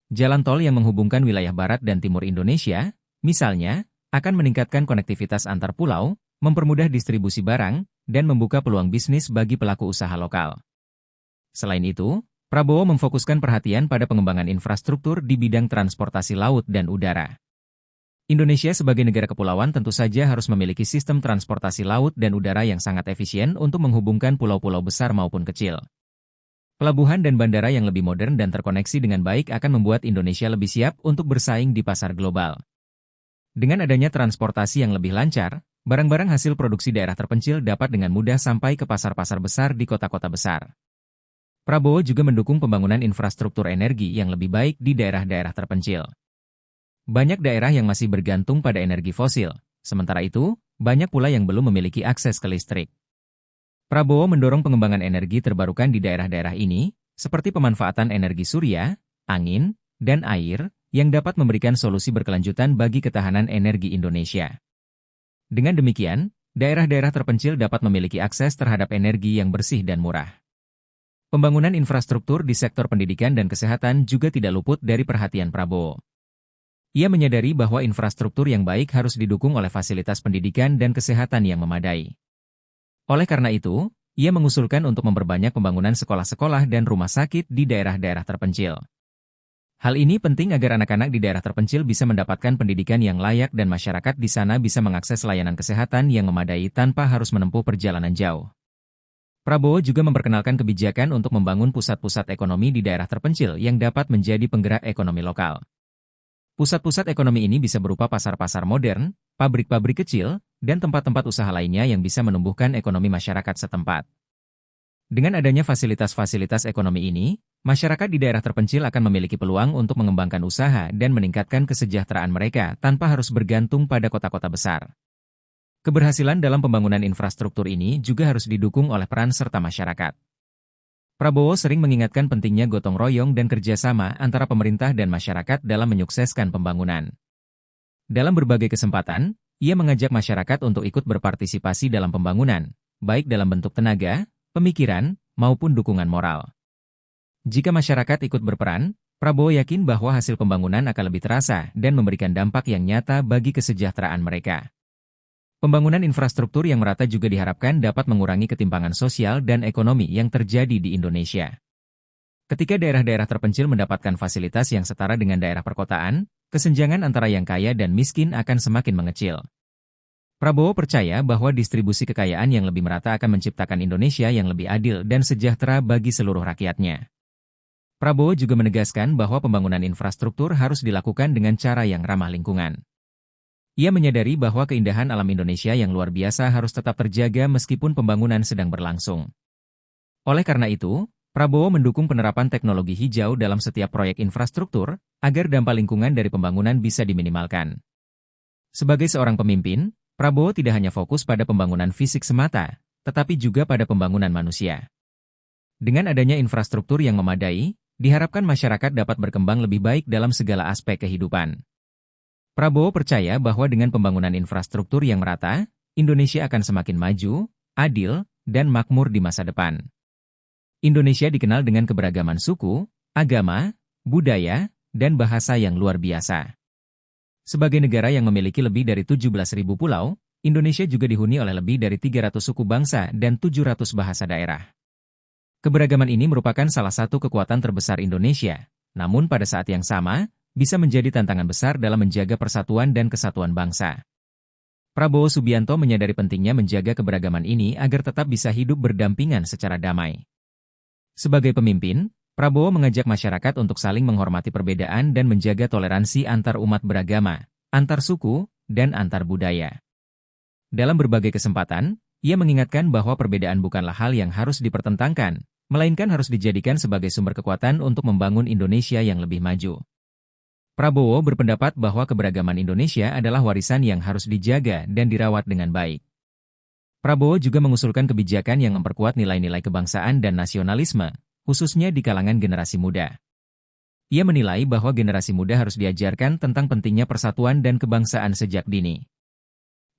Jalan tol yang menghubungkan wilayah barat dan timur Indonesia, misalnya, akan meningkatkan konektivitas antar pulau, mempermudah distribusi barang, dan membuka peluang bisnis bagi pelaku usaha lokal. Selain itu, Prabowo memfokuskan perhatian pada pengembangan infrastruktur di bidang transportasi laut dan udara. Indonesia sebagai negara kepulauan tentu saja harus memiliki sistem transportasi laut dan udara yang sangat efisien untuk menghubungkan pulau-pulau besar maupun kecil. Pelabuhan dan bandara yang lebih modern dan terkoneksi dengan baik akan membuat Indonesia lebih siap untuk bersaing di pasar global. Dengan adanya transportasi yang lebih lancar, barang-barang hasil produksi daerah terpencil dapat dengan mudah sampai ke pasar-pasar besar di kota-kota besar. Prabowo juga mendukung pembangunan infrastruktur energi yang lebih baik di daerah-daerah terpencil. Banyak daerah yang masih bergantung pada energi fosil, sementara itu, banyak pula yang belum memiliki akses ke listrik. Prabowo mendorong pengembangan energi terbarukan di daerah-daerah ini, seperti pemanfaatan energi surya, angin, dan air, yang dapat memberikan solusi berkelanjutan bagi ketahanan energi Indonesia. Dengan demikian, daerah-daerah terpencil dapat memiliki akses terhadap energi yang bersih dan murah. Pembangunan infrastruktur di sektor pendidikan dan kesehatan juga tidak luput dari perhatian Prabowo. Ia menyadari bahwa infrastruktur yang baik harus didukung oleh fasilitas pendidikan dan kesehatan yang memadai. Oleh karena itu, ia mengusulkan untuk memperbanyak pembangunan sekolah-sekolah dan rumah sakit di daerah-daerah terpencil. Hal ini penting agar anak-anak di daerah terpencil bisa mendapatkan pendidikan yang layak dan masyarakat di sana bisa mengakses layanan kesehatan yang memadai tanpa harus menempuh perjalanan jauh. Prabowo juga memperkenalkan kebijakan untuk membangun pusat-pusat ekonomi di daerah terpencil yang dapat menjadi penggerak ekonomi lokal. Pusat-pusat ekonomi ini bisa berupa pasar-pasar modern, pabrik-pabrik kecil, dan tempat-tempat usaha lainnya yang bisa menumbuhkan ekonomi masyarakat setempat. Dengan adanya fasilitas-fasilitas ekonomi ini, masyarakat di daerah terpencil akan memiliki peluang untuk mengembangkan usaha dan meningkatkan kesejahteraan mereka tanpa harus bergantung pada kota-kota besar. Keberhasilan dalam pembangunan infrastruktur ini juga harus didukung oleh peran serta masyarakat. Prabowo sering mengingatkan pentingnya gotong royong dan kerjasama antara pemerintah dan masyarakat dalam menyukseskan pembangunan. Dalam berbagai kesempatan, ia mengajak masyarakat untuk ikut berpartisipasi dalam pembangunan, baik dalam bentuk tenaga, pemikiran, maupun dukungan moral. Jika masyarakat ikut berperan, Prabowo yakin bahwa hasil pembangunan akan lebih terasa dan memberikan dampak yang nyata bagi kesejahteraan mereka. Pembangunan infrastruktur yang merata juga diharapkan dapat mengurangi ketimpangan sosial dan ekonomi yang terjadi di Indonesia. Ketika daerah-daerah terpencil mendapatkan fasilitas yang setara dengan daerah perkotaan, kesenjangan antara yang kaya dan miskin akan semakin mengecil. Prabowo percaya bahwa distribusi kekayaan yang lebih merata akan menciptakan Indonesia yang lebih adil dan sejahtera bagi seluruh rakyatnya. Prabowo juga menegaskan bahwa pembangunan infrastruktur harus dilakukan dengan cara yang ramah lingkungan. Ia menyadari bahwa keindahan alam Indonesia yang luar biasa harus tetap terjaga meskipun pembangunan sedang berlangsung. Oleh karena itu, Prabowo mendukung penerapan teknologi hijau dalam setiap proyek infrastruktur, agar dampak lingkungan dari pembangunan bisa diminimalkan. Sebagai seorang pemimpin, Prabowo tidak hanya fokus pada pembangunan fisik semata, tetapi juga pada pembangunan manusia. Dengan adanya infrastruktur yang memadai, diharapkan masyarakat dapat berkembang lebih baik dalam segala aspek kehidupan. Prabowo percaya bahwa dengan pembangunan infrastruktur yang merata, Indonesia akan semakin maju, adil, dan makmur di masa depan. Indonesia dikenal dengan keberagaman suku, agama, budaya, dan bahasa yang luar biasa. Sebagai negara yang memiliki lebih dari 17.000 pulau, Indonesia juga dihuni oleh lebih dari 300 suku bangsa dan 700 bahasa daerah. Keberagaman ini merupakan salah satu kekuatan terbesar Indonesia, namun pada saat yang sama, bisa menjadi tantangan besar dalam menjaga persatuan dan kesatuan bangsa. Prabowo Subianto menyadari pentingnya menjaga keberagaman ini agar tetap bisa hidup berdampingan secara damai. Sebagai pemimpin, Prabowo mengajak masyarakat untuk saling menghormati perbedaan dan menjaga toleransi antar umat beragama, antar suku, dan antar budaya. Dalam berbagai kesempatan, ia mengingatkan bahwa perbedaan bukanlah hal yang harus dipertentangkan, melainkan harus dijadikan sebagai sumber kekuatan untuk membangun Indonesia yang lebih maju. Prabowo berpendapat bahwa keberagaman Indonesia adalah warisan yang harus dijaga dan dirawat dengan baik. Prabowo juga mengusulkan kebijakan yang memperkuat nilai-nilai kebangsaan dan nasionalisme, khususnya di kalangan generasi muda. Ia menilai bahwa generasi muda harus diajarkan tentang pentingnya persatuan dan kebangsaan sejak dini.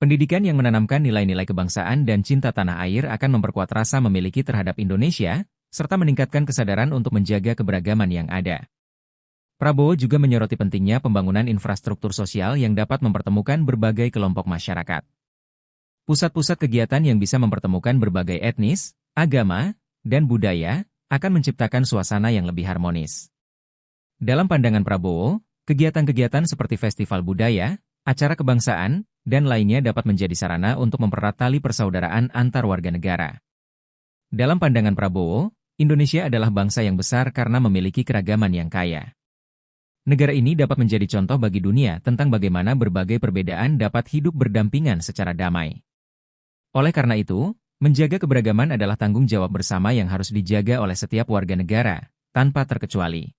Pendidikan yang menanamkan nilai-nilai kebangsaan dan cinta tanah air akan memperkuat rasa memiliki terhadap Indonesia, serta meningkatkan kesadaran untuk menjaga keberagaman yang ada. Prabowo juga menyoroti pentingnya pembangunan infrastruktur sosial yang dapat mempertemukan berbagai kelompok masyarakat. Pusat-pusat kegiatan yang bisa mempertemukan berbagai etnis, agama, dan budaya akan menciptakan suasana yang lebih harmonis. Dalam pandangan Prabowo, kegiatan-kegiatan seperti festival budaya, acara kebangsaan, dan lainnya dapat menjadi sarana untuk mempererat tali persaudaraan antar warga negara. Dalam pandangan Prabowo, Indonesia adalah bangsa yang besar karena memiliki keragaman yang kaya. Negara ini dapat menjadi contoh bagi dunia tentang bagaimana berbagai perbedaan dapat hidup berdampingan secara damai. Oleh karena itu, menjaga keberagaman adalah tanggung jawab bersama yang harus dijaga oleh setiap warga negara, tanpa terkecuali.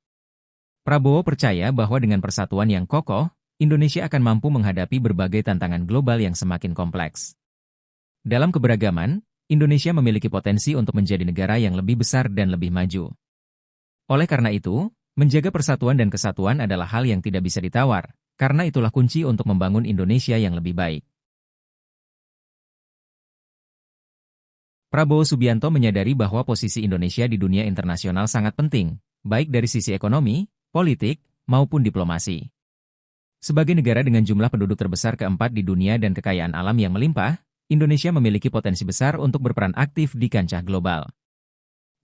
Prabowo percaya bahwa dengan persatuan yang kokoh, Indonesia akan mampu menghadapi berbagai tantangan global yang semakin kompleks. Dalam keberagaman, Indonesia memiliki potensi untuk menjadi negara yang lebih besar dan lebih maju. Oleh karena itu, menjaga persatuan dan kesatuan adalah hal yang tidak bisa ditawar, karena itulah kunci untuk membangun Indonesia yang lebih baik. Prabowo Subianto menyadari bahwa posisi Indonesia di dunia internasional sangat penting, baik dari sisi ekonomi, politik, maupun diplomasi. Sebagai negara dengan jumlah penduduk terbesar keempat di dunia dan kekayaan alam yang melimpah, Indonesia memiliki potensi besar untuk berperan aktif di kancah global.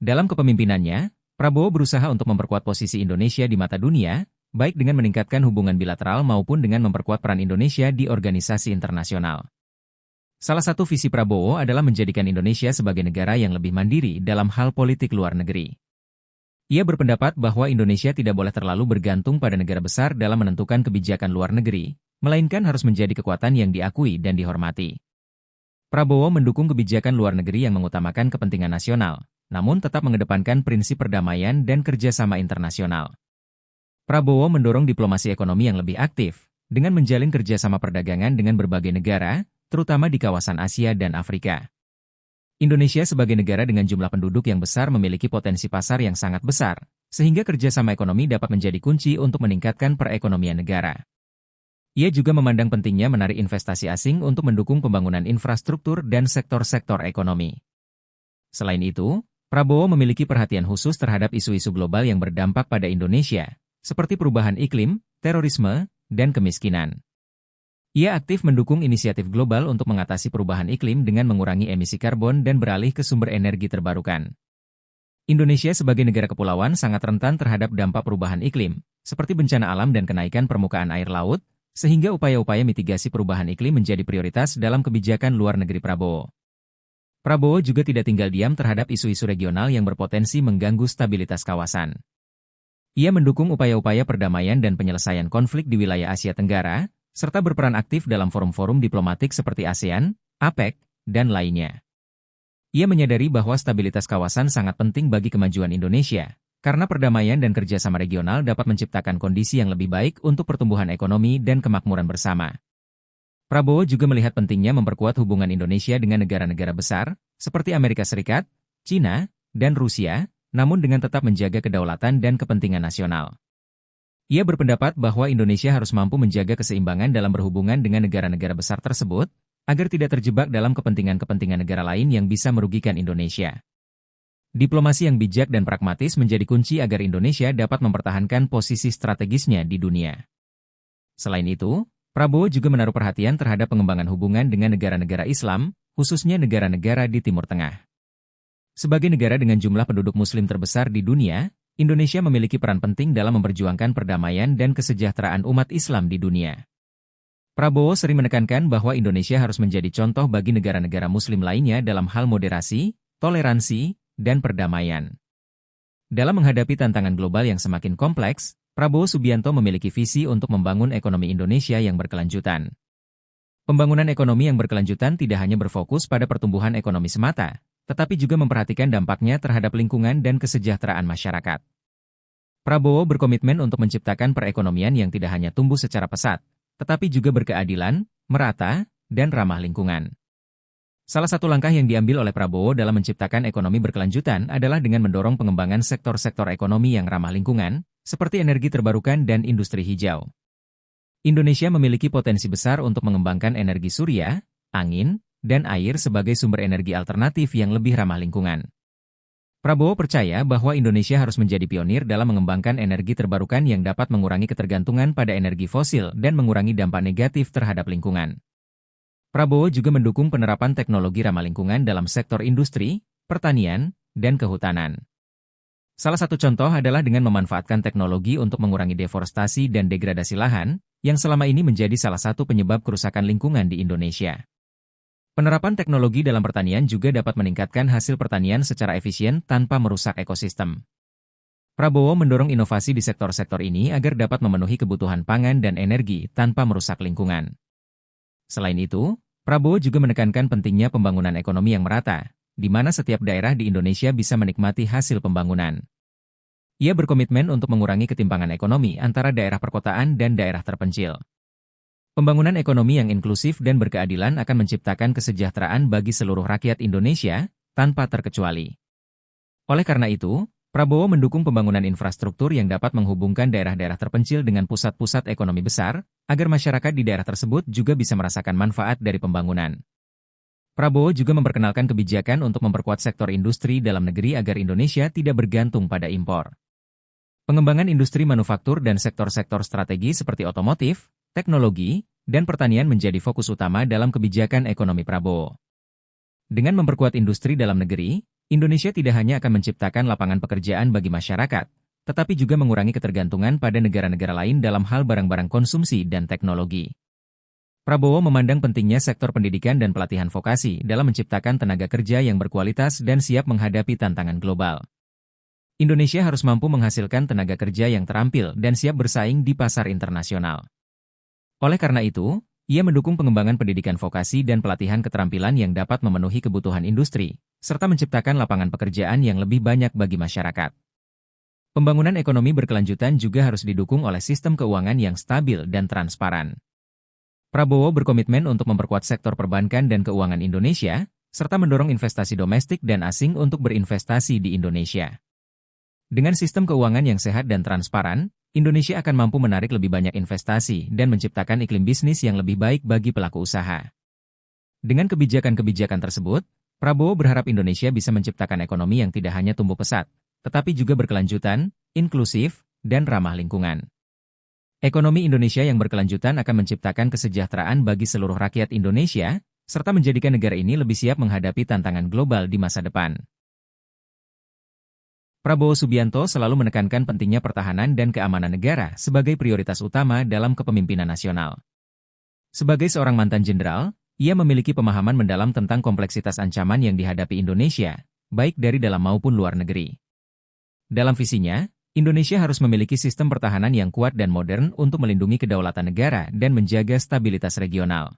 Dalam kepemimpinannya, Prabowo berusaha untuk memperkuat posisi Indonesia di mata dunia, baik dengan meningkatkan hubungan bilateral maupun dengan memperkuat peran Indonesia di organisasi internasional. Salah satu visi Prabowo adalah menjadikan Indonesia sebagai negara yang lebih mandiri dalam hal politik luar negeri. Ia berpendapat bahwa Indonesia tidak boleh terlalu bergantung pada negara besar dalam menentukan kebijakan luar negeri, melainkan harus menjadi kekuatan yang diakui dan dihormati. Prabowo mendukung kebijakan luar negeri yang mengutamakan kepentingan nasional, namun tetap mengedepankan prinsip perdamaian dan kerjasama internasional. Prabowo mendorong diplomasi ekonomi yang lebih aktif, dengan menjalin kerjasama perdagangan dengan berbagai negara, terutama di kawasan Asia dan Afrika. Indonesia sebagai negara dengan jumlah penduduk yang besar memiliki potensi pasar yang sangat besar, sehingga kerjasama ekonomi dapat menjadi kunci untuk meningkatkan perekonomian negara. Ia juga memandang pentingnya menarik investasi asing untuk mendukung pembangunan infrastruktur dan sektor-sektor ekonomi. Selain itu, Prabowo memiliki perhatian khusus terhadap isu-isu global yang berdampak pada Indonesia, seperti perubahan iklim, terorisme, dan kemiskinan. Ia aktif mendukung inisiatif global untuk mengatasi perubahan iklim dengan mengurangi emisi karbon dan beralih ke sumber energi terbarukan. Indonesia sebagai negara kepulauan sangat rentan terhadap dampak perubahan iklim, seperti bencana alam dan kenaikan permukaan air laut, sehingga upaya-upaya mitigasi perubahan iklim menjadi prioritas dalam kebijakan luar negeri Prabowo. Prabowo juga tidak tinggal diam terhadap isu-isu regional yang berpotensi mengganggu stabilitas kawasan. Ia mendukung upaya-upaya perdamaian dan penyelesaian konflik di wilayah Asia Tenggara, serta berperan aktif dalam forum-forum diplomatik seperti ASEAN, APEC, dan lainnya. Ia menyadari bahwa stabilitas kawasan sangat penting bagi kemajuan Indonesia, karena perdamaian dan kerjasama regional dapat menciptakan kondisi yang lebih baik untuk pertumbuhan ekonomi dan kemakmuran bersama. Prabowo juga melihat pentingnya memperkuat hubungan Indonesia dengan negara-negara besar, seperti Amerika Serikat, China, dan Rusia, namun dengan tetap menjaga kedaulatan dan kepentingan nasional. Ia berpendapat bahwa Indonesia harus mampu menjaga keseimbangan dalam berhubungan dengan negara-negara besar tersebut, agar tidak terjebak dalam kepentingan-kepentingan negara lain yang bisa merugikan Indonesia. Diplomasi yang bijak dan pragmatis menjadi kunci agar Indonesia dapat mempertahankan posisi strategisnya di dunia. Selain itu, Prabowo juga menaruh perhatian terhadap pengembangan hubungan dengan negara-negara Islam, khususnya negara-negara di Timur Tengah. Sebagai negara dengan jumlah penduduk Muslim terbesar di dunia, Indonesia memiliki peran penting dalam memperjuangkan perdamaian dan kesejahteraan umat Islam di dunia. Prabowo sering menekankan bahwa Indonesia harus menjadi contoh bagi negara-negara Muslim lainnya dalam hal moderasi, toleransi, dan perdamaian. Dalam menghadapi tantangan global yang semakin kompleks, Prabowo Subianto memiliki visi untuk membangun ekonomi Indonesia yang berkelanjutan. Pembangunan ekonomi yang berkelanjutan tidak hanya berfokus pada pertumbuhan ekonomi semata, tetapi juga memperhatikan dampaknya terhadap lingkungan dan kesejahteraan masyarakat. Prabowo berkomitmen untuk menciptakan perekonomian yang tidak hanya tumbuh secara pesat, tetapi juga berkeadilan, merata, dan ramah lingkungan. Salah satu langkah yang diambil oleh Prabowo dalam menciptakan ekonomi berkelanjutan adalah dengan mendorong pengembangan sektor-sektor ekonomi yang ramah lingkungan, seperti energi terbarukan dan industri hijau. Indonesia memiliki potensi besar untuk mengembangkan energi surya, angin, dan air sebagai sumber energi alternatif yang lebih ramah lingkungan. Prabowo percaya bahwa Indonesia harus menjadi pionir dalam mengembangkan energi terbarukan yang dapat mengurangi ketergantungan pada energi fosil dan mengurangi dampak negatif terhadap lingkungan. Prabowo juga mendukung penerapan teknologi ramah lingkungan dalam sektor industri, pertanian, dan kehutanan. Salah satu contoh adalah dengan memanfaatkan teknologi untuk mengurangi deforestasi dan degradasi lahan, yang selama ini menjadi salah satu penyebab kerusakan lingkungan di Indonesia. Penerapan teknologi dalam pertanian juga dapat meningkatkan hasil pertanian secara efisien tanpa merusak ekosistem. Prabowo mendorong inovasi di sektor-sektor ini agar dapat memenuhi kebutuhan pangan dan energi tanpa merusak lingkungan. Selain itu, Prabowo juga menekankan pentingnya pembangunan ekonomi yang merata, di mana setiap daerah di Indonesia bisa menikmati hasil pembangunan. Ia berkomitmen untuk mengurangi ketimpangan ekonomi antara daerah perkotaan dan daerah terpencil. Pembangunan ekonomi yang inklusif dan berkeadilan akan menciptakan kesejahteraan bagi seluruh rakyat Indonesia, tanpa terkecuali. Oleh karena itu, Prabowo mendukung pembangunan infrastruktur yang dapat menghubungkan daerah-daerah terpencil dengan pusat-pusat ekonomi besar, agar masyarakat di daerah tersebut juga bisa merasakan manfaat dari pembangunan. Prabowo juga memperkenalkan kebijakan untuk memperkuat sektor industri dalam negeri agar Indonesia tidak bergantung pada impor. Pengembangan industri manufaktur dan sektor-sektor strategi seperti otomotif, teknologi, dan pertanian menjadi fokus utama dalam kebijakan ekonomi Prabowo. Dengan memperkuat industri dalam negeri, Indonesia tidak hanya akan menciptakan lapangan pekerjaan bagi masyarakat, tetapi juga mengurangi ketergantungan pada negara-negara lain dalam hal barang-barang konsumsi dan teknologi. Prabowo memandang pentingnya sektor pendidikan dan pelatihan vokasi dalam menciptakan tenaga kerja yang berkualitas dan siap menghadapi tantangan global. Indonesia harus mampu menghasilkan tenaga kerja yang terampil dan siap bersaing di pasar internasional. Oleh karena itu, ia mendukung pengembangan pendidikan vokasi dan pelatihan keterampilan yang dapat memenuhi kebutuhan industri, serta menciptakan lapangan pekerjaan yang lebih banyak bagi masyarakat. Pembangunan ekonomi berkelanjutan juga harus didukung oleh sistem keuangan yang stabil dan transparan. Prabowo berkomitmen untuk memperkuat sektor perbankan dan keuangan Indonesia, serta mendorong investasi domestik dan asing untuk berinvestasi di Indonesia. Dengan sistem keuangan yang sehat dan transparan, Indonesia akan mampu menarik lebih banyak investasi dan menciptakan iklim bisnis yang lebih baik bagi pelaku usaha. Dengan kebijakan-kebijakan tersebut, Prabowo berharap Indonesia bisa menciptakan ekonomi yang tidak hanya tumbuh pesat, tetapi juga berkelanjutan, inklusif, dan ramah lingkungan. Ekonomi Indonesia yang berkelanjutan akan menciptakan kesejahteraan bagi seluruh rakyat Indonesia, serta menjadikan negara ini lebih siap menghadapi tantangan global di masa depan. Prabowo Subianto selalu menekankan pentingnya pertahanan dan keamanan negara sebagai prioritas utama dalam kepemimpinan nasional. Sebagai seorang mantan jenderal, ia memiliki pemahaman mendalam tentang kompleksitas ancaman yang dihadapi Indonesia, baik dari dalam maupun luar negeri. Dalam visinya, Indonesia harus memiliki sistem pertahanan yang kuat dan modern untuk melindungi kedaulatan negara dan menjaga stabilitas regional.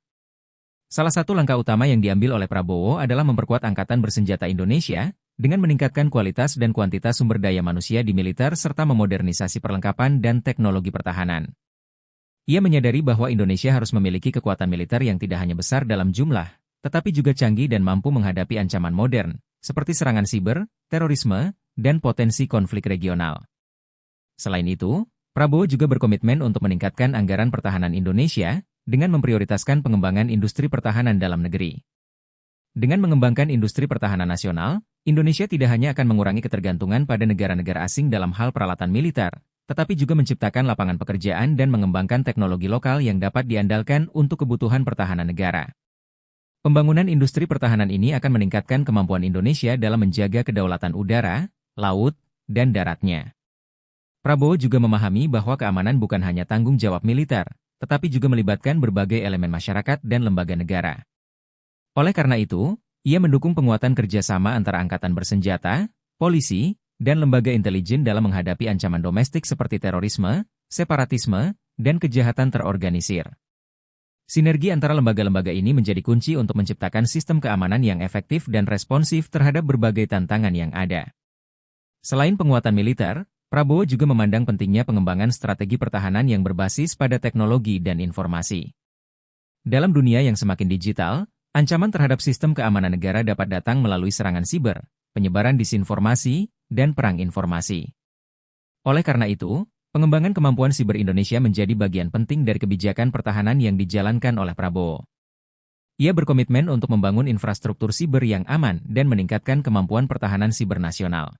Salah satu langkah utama yang diambil oleh Prabowo adalah memperkuat Angkatan Bersenjata Indonesia dengan meningkatkan kualitas dan kuantitas sumber daya manusia di militer serta memodernisasi perlengkapan dan teknologi pertahanan. Ia menyadari bahwa Indonesia harus memiliki kekuatan militer yang tidak hanya besar dalam jumlah, tetapi juga canggih dan mampu menghadapi ancaman modern, seperti serangan siber, terorisme, dan potensi konflik regional. Selain itu, Prabowo juga berkomitmen untuk meningkatkan anggaran pertahanan Indonesia dengan memprioritaskan pengembangan industri pertahanan dalam negeri. Dengan mengembangkan industri pertahanan nasional, Indonesia tidak hanya akan mengurangi ketergantungan pada negara-negara asing dalam hal peralatan militer, tetapi juga menciptakan lapangan pekerjaan dan mengembangkan teknologi lokal yang dapat diandalkan untuk kebutuhan pertahanan negara. Pembangunan industri pertahanan ini akan meningkatkan kemampuan Indonesia dalam menjaga kedaulatan udara, laut, dan daratnya. Prabowo juga memahami bahwa keamanan bukan hanya tanggung jawab militer, tetapi juga melibatkan berbagai elemen masyarakat dan lembaga negara. Oleh karena itu, ia mendukung penguatan kerjasama antara angkatan bersenjata, polisi, dan lembaga intelijen dalam menghadapi ancaman domestik seperti terorisme, separatisme, dan kejahatan terorganisir. Sinergi antara lembaga-lembaga ini menjadi kunci untuk menciptakan sistem keamanan yang efektif dan responsif terhadap berbagai tantangan yang ada. Selain penguatan militer, Prabowo juga memandang pentingnya pengembangan strategi pertahanan yang berbasis pada teknologi dan informasi. Dalam dunia yang semakin digital, ancaman terhadap sistem keamanan negara dapat datang melalui serangan siber, penyebaran disinformasi, dan perang informasi. Oleh karena itu, pengembangan kemampuan siber Indonesia menjadi bagian penting dari kebijakan pertahanan yang dijalankan oleh Prabowo. Ia berkomitmen untuk membangun infrastruktur siber yang aman dan meningkatkan kemampuan pertahanan siber nasional.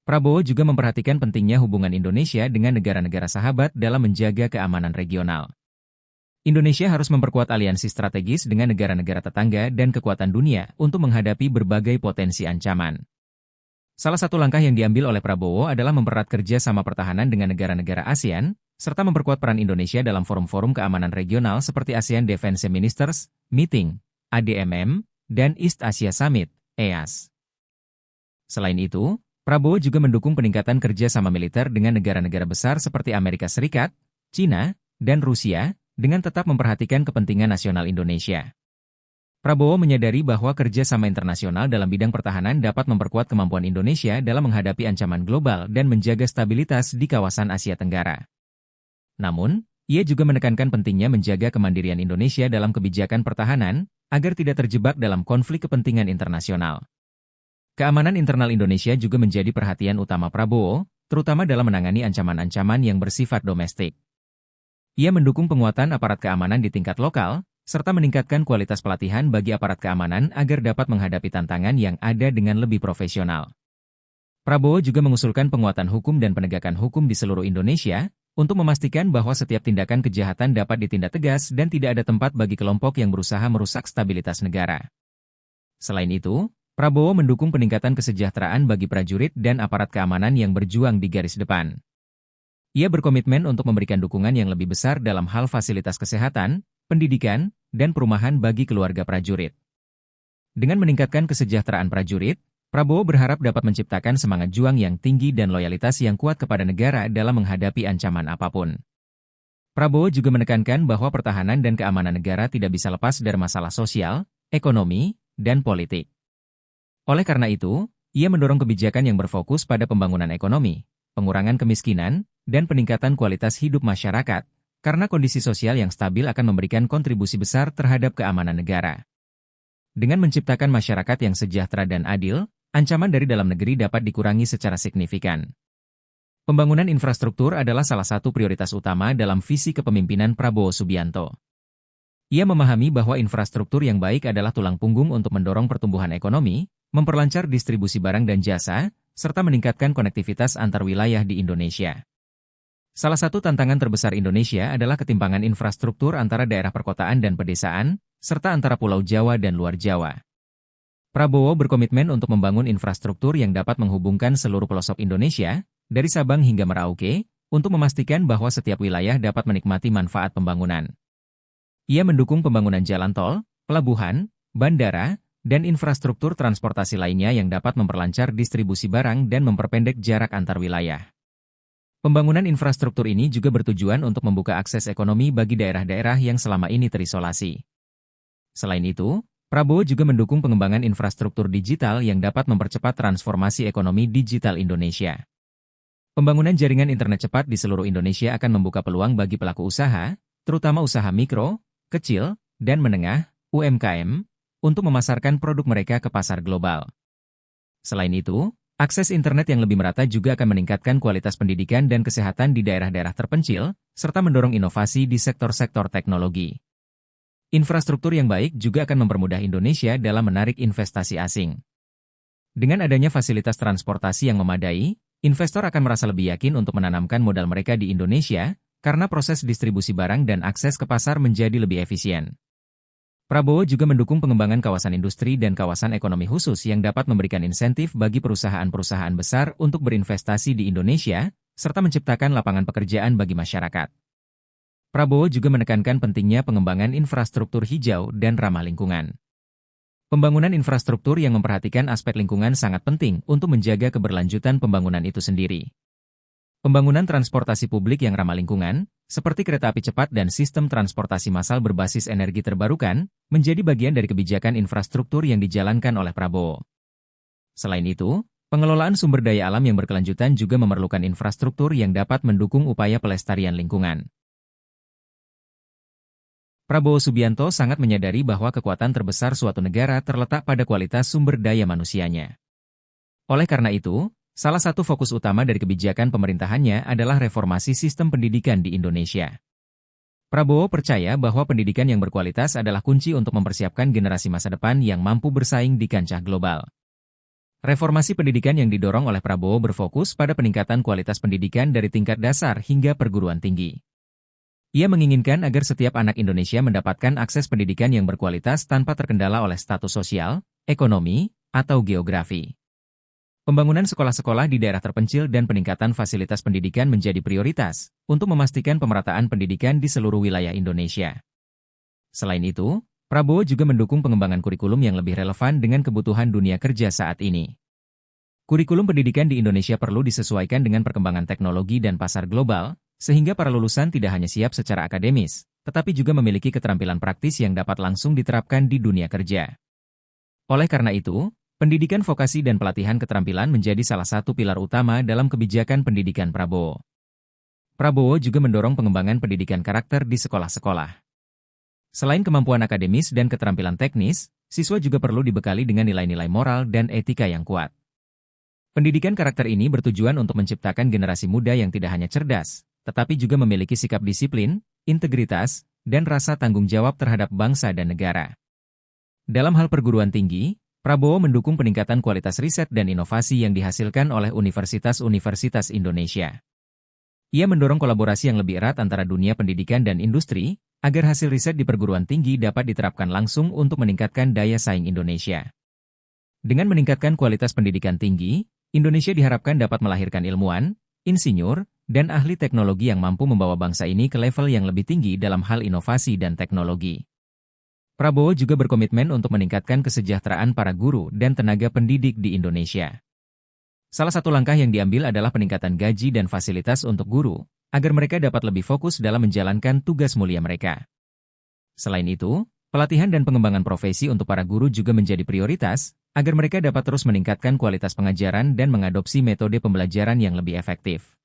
Prabowo juga memperhatikan pentingnya hubungan Indonesia dengan negara-negara sahabat dalam menjaga keamanan regional. Indonesia harus memperkuat aliansi strategis dengan negara-negara tetangga dan kekuatan dunia untuk menghadapi berbagai potensi ancaman. Salah satu langkah yang diambil oleh Prabowo adalah mempererat kerja sama pertahanan dengan negara-negara ASEAN, serta memperkuat peran Indonesia dalam forum-forum keamanan regional seperti ASEAN Defense Ministers Meeting, ADMM, dan East Asia Summit, EAS. Selain itu, Prabowo juga mendukung peningkatan kerja sama militer dengan negara-negara besar seperti Amerika Serikat, China, dan Rusia, dengan tetap memperhatikan kepentingan nasional Indonesia. Prabowo menyadari bahwa kerja sama internasional dalam bidang pertahanan dapat memperkuat kemampuan Indonesia dalam menghadapi ancaman global dan menjaga stabilitas di kawasan Asia Tenggara. Namun, ia juga menekankan pentingnya menjaga kemandirian Indonesia dalam kebijakan pertahanan, agar tidak terjebak dalam konflik kepentingan internasional. Keamanan internal Indonesia juga menjadi perhatian utama Prabowo, terutama dalam menangani ancaman-ancaman yang bersifat domestik. Ia mendukung penguatan aparat keamanan di tingkat lokal, serta meningkatkan kualitas pelatihan bagi aparat keamanan agar dapat menghadapi tantangan yang ada dengan lebih profesional. Prabowo juga mengusulkan penguatan hukum dan penegakan hukum di seluruh Indonesia, untuk memastikan bahwa setiap tindakan kejahatan dapat ditindak tegas dan tidak ada tempat bagi kelompok yang berusaha merusak stabilitas negara. Selain itu, Prabowo mendukung peningkatan kesejahteraan bagi prajurit dan aparat keamanan yang berjuang di garis depan. Ia berkomitmen untuk memberikan dukungan yang lebih besar dalam hal fasilitas kesehatan, pendidikan, dan perumahan bagi keluarga prajurit. Dengan meningkatkan kesejahteraan prajurit, Prabowo berharap dapat menciptakan semangat juang yang tinggi dan loyalitas yang kuat kepada negara dalam menghadapi ancaman apapun. Prabowo juga menekankan bahwa pertahanan dan keamanan negara tidak bisa lepas dari masalah sosial, ekonomi, dan politik. Oleh karena itu, ia mendorong kebijakan yang berfokus pada pembangunan ekonomi, pengurangan kemiskinan, dan peningkatan kualitas hidup masyarakat, karena kondisi sosial yang stabil akan memberikan kontribusi besar terhadap keamanan negara. Dengan menciptakan masyarakat yang sejahtera dan adil, ancaman dari dalam negeri dapat dikurangi secara signifikan. Pembangunan infrastruktur adalah salah satu prioritas utama dalam visi kepemimpinan Prabowo Subianto. Ia memahami bahwa infrastruktur yang baik adalah tulang punggung untuk mendorong pertumbuhan ekonomi, memperlancar distribusi barang dan jasa, serta meningkatkan konektivitas antar wilayah di Indonesia. Salah satu tantangan terbesar Indonesia adalah ketimpangan infrastruktur antara daerah perkotaan dan pedesaan, serta antara Pulau Jawa dan luar Jawa. Prabowo berkomitmen untuk membangun infrastruktur yang dapat menghubungkan seluruh pelosok Indonesia, dari Sabang hingga Merauke, untuk memastikan bahwa setiap wilayah dapat menikmati manfaat pembangunan. Ia mendukung pembangunan jalan tol, pelabuhan, bandara, dan infrastruktur transportasi lainnya yang dapat memperlancar distribusi barang dan memperpendek jarak antar wilayah. Pembangunan infrastruktur ini juga bertujuan untuk membuka akses ekonomi bagi daerah-daerah yang selama ini terisolasi. Selain itu, Prabowo juga mendukung pengembangan infrastruktur digital yang dapat mempercepat transformasi ekonomi digital Indonesia. Pembangunan jaringan internet cepat di seluruh Indonesia akan membuka peluang bagi pelaku usaha, terutama usaha mikro, kecil, dan menengah, UMKM, untuk memasarkan produk mereka ke pasar global. Selain itu, akses internet yang lebih merata juga akan meningkatkan kualitas pendidikan dan kesehatan di daerah-daerah terpencil, serta mendorong inovasi di sektor-sektor teknologi. Infrastruktur yang baik juga akan mempermudah Indonesia dalam menarik investasi asing. Dengan adanya fasilitas transportasi yang memadai, investor akan merasa lebih yakin untuk menanamkan modal mereka di Indonesia, karena proses distribusi barang dan akses ke pasar menjadi lebih efisien. Prabowo juga mendukung pengembangan kawasan industri dan kawasan ekonomi khusus yang dapat memberikan insentif bagi perusahaan-perusahaan besar untuk berinvestasi di Indonesia, serta menciptakan lapangan pekerjaan bagi masyarakat. Prabowo juga menekankan pentingnya pengembangan infrastruktur hijau dan ramah lingkungan. Pembangunan infrastruktur yang memperhatikan aspek lingkungan sangat penting untuk menjaga keberlanjutan pembangunan itu sendiri. Pembangunan transportasi publik yang ramah lingkungan, seperti kereta api cepat dan sistem transportasi massal berbasis energi terbarukan, menjadi bagian dari kebijakan infrastruktur yang dijalankan oleh Prabowo. Selain itu, pengelolaan sumber daya alam yang berkelanjutan juga memerlukan infrastruktur yang dapat mendukung upaya pelestarian lingkungan. Prabowo Subianto sangat menyadari bahwa kekuatan terbesar suatu negara terletak pada kualitas sumber daya manusianya. Oleh karena itu, salah satu fokus utama dari kebijakan pemerintahannya adalah reformasi sistem pendidikan di Indonesia. Prabowo percaya bahwa pendidikan yang berkualitas adalah kunci untuk mempersiapkan generasi masa depan yang mampu bersaing di kancah global. Reformasi pendidikan yang didorong oleh Prabowo berfokus pada peningkatan kualitas pendidikan dari tingkat dasar hingga perguruan tinggi. Ia menginginkan agar setiap anak Indonesia mendapatkan akses pendidikan yang berkualitas tanpa terkendala oleh status sosial, ekonomi, atau geografi. Pembangunan sekolah-sekolah di daerah terpencil dan peningkatan fasilitas pendidikan menjadi prioritas untuk memastikan pemerataan pendidikan di seluruh wilayah Indonesia. Selain itu, Prabowo juga mendukung pengembangan kurikulum yang lebih relevan dengan kebutuhan dunia kerja saat ini. Kurikulum pendidikan di Indonesia perlu disesuaikan dengan perkembangan teknologi dan pasar global, sehingga para lulusan tidak hanya siap secara akademis, tetapi juga memiliki keterampilan praktis yang dapat langsung diterapkan di dunia kerja. Oleh karena itu, pendidikan vokasi dan pelatihan keterampilan menjadi salah satu pilar utama dalam kebijakan pendidikan Prabowo. Prabowo juga mendorong pengembangan pendidikan karakter di sekolah-sekolah. Selain kemampuan akademis dan keterampilan teknis, siswa juga perlu dibekali dengan nilai-nilai moral dan etika yang kuat. Pendidikan karakter ini bertujuan untuk menciptakan generasi muda yang tidak hanya cerdas, tetapi juga memiliki sikap disiplin, integritas, dan rasa tanggung jawab terhadap bangsa dan negara. Dalam hal perguruan tinggi, Prabowo mendukung peningkatan kualitas riset dan inovasi yang dihasilkan oleh universitas-universitas Indonesia. Ia mendorong kolaborasi yang lebih erat antara dunia pendidikan dan industri, agar hasil riset di perguruan tinggi dapat diterapkan langsung untuk meningkatkan daya saing Indonesia. Dengan meningkatkan kualitas pendidikan tinggi, Indonesia diharapkan dapat melahirkan ilmuwan, insinyur, dan ahli teknologi yang mampu membawa bangsa ini ke level yang lebih tinggi dalam hal inovasi dan teknologi. Prabowo juga berkomitmen untuk meningkatkan kesejahteraan para guru dan tenaga pendidik di Indonesia. Salah satu langkah yang diambil adalah peningkatan gaji dan fasilitas untuk guru, agar mereka dapat lebih fokus dalam menjalankan tugas mulia mereka. Selain itu, pelatihan dan pengembangan profesi untuk para guru juga menjadi prioritas, agar mereka dapat terus meningkatkan kualitas pengajaran dan mengadopsi metode pembelajaran yang lebih efektif.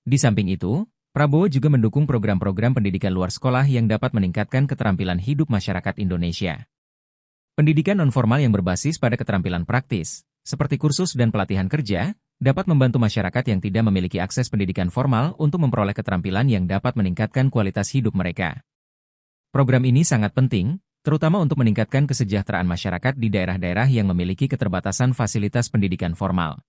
Di samping itu, Prabowo juga mendukung program-program pendidikan luar sekolah yang dapat meningkatkan keterampilan hidup masyarakat Indonesia. Pendidikan nonformal yang berbasis pada keterampilan praktis, seperti kursus dan pelatihan kerja, dapat membantu masyarakat yang tidak memiliki akses pendidikan formal untuk memperoleh keterampilan yang dapat meningkatkan kualitas hidup mereka. Program ini sangat penting, terutama untuk meningkatkan kesejahteraan masyarakat di daerah-daerah yang memiliki keterbatasan fasilitas pendidikan formal.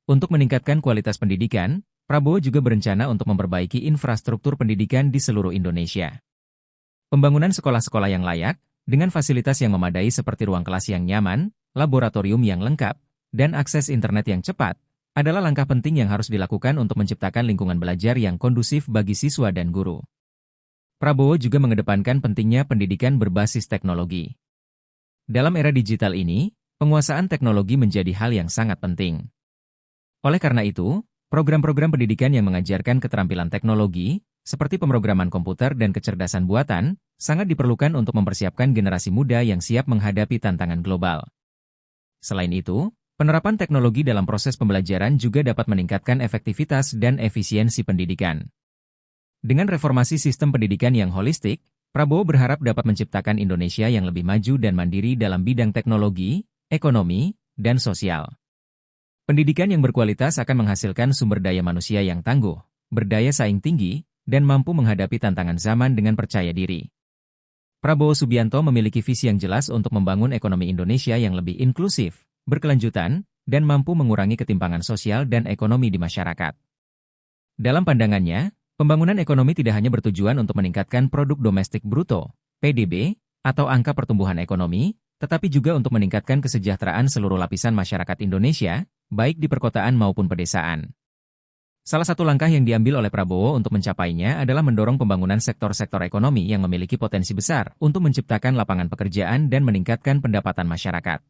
Untuk meningkatkan kualitas pendidikan, Prabowo juga berencana untuk memperbaiki infrastruktur pendidikan di seluruh Indonesia. Pembangunan sekolah-sekolah yang layak, dengan fasilitas yang memadai seperti ruang kelas yang nyaman, laboratorium yang lengkap, dan akses internet yang cepat, adalah langkah penting yang harus dilakukan untuk menciptakan lingkungan belajar yang kondusif bagi siswa dan guru. Prabowo juga mengedepankan pentingnya pendidikan berbasis teknologi. Dalam era digital ini, penguasaan teknologi menjadi hal yang sangat penting. Oleh karena itu, program-program pendidikan yang mengajarkan keterampilan teknologi, seperti pemrograman komputer dan kecerdasan buatan, sangat diperlukan untuk mempersiapkan generasi muda yang siap menghadapi tantangan global. Selain itu, penerapan teknologi dalam proses pembelajaran juga dapat meningkatkan efektivitas dan efisiensi pendidikan. Dengan reformasi sistem pendidikan yang holistik, Prabowo berharap dapat menciptakan Indonesia yang lebih maju dan mandiri dalam bidang teknologi, ekonomi, dan sosial. Pendidikan yang berkualitas akan menghasilkan sumber daya manusia yang tangguh, berdaya saing tinggi, dan mampu menghadapi tantangan zaman dengan percaya diri. Prabowo Subianto memiliki visi yang jelas untuk membangun ekonomi Indonesia yang lebih inklusif, berkelanjutan, dan mampu mengurangi ketimpangan sosial dan ekonomi di masyarakat. Dalam pandangannya, pembangunan ekonomi tidak hanya bertujuan untuk meningkatkan produk domestik bruto, PDB, atau angka pertumbuhan ekonomi, tetapi juga untuk meningkatkan kesejahteraan seluruh lapisan masyarakat Indonesia, baik di perkotaan maupun pedesaan. Salah satu langkah yang diambil oleh Prabowo untuk mencapainya adalah mendorong pembangunan sektor-sektor ekonomi yang memiliki potensi besar untuk menciptakan lapangan pekerjaan dan meningkatkan pendapatan masyarakat.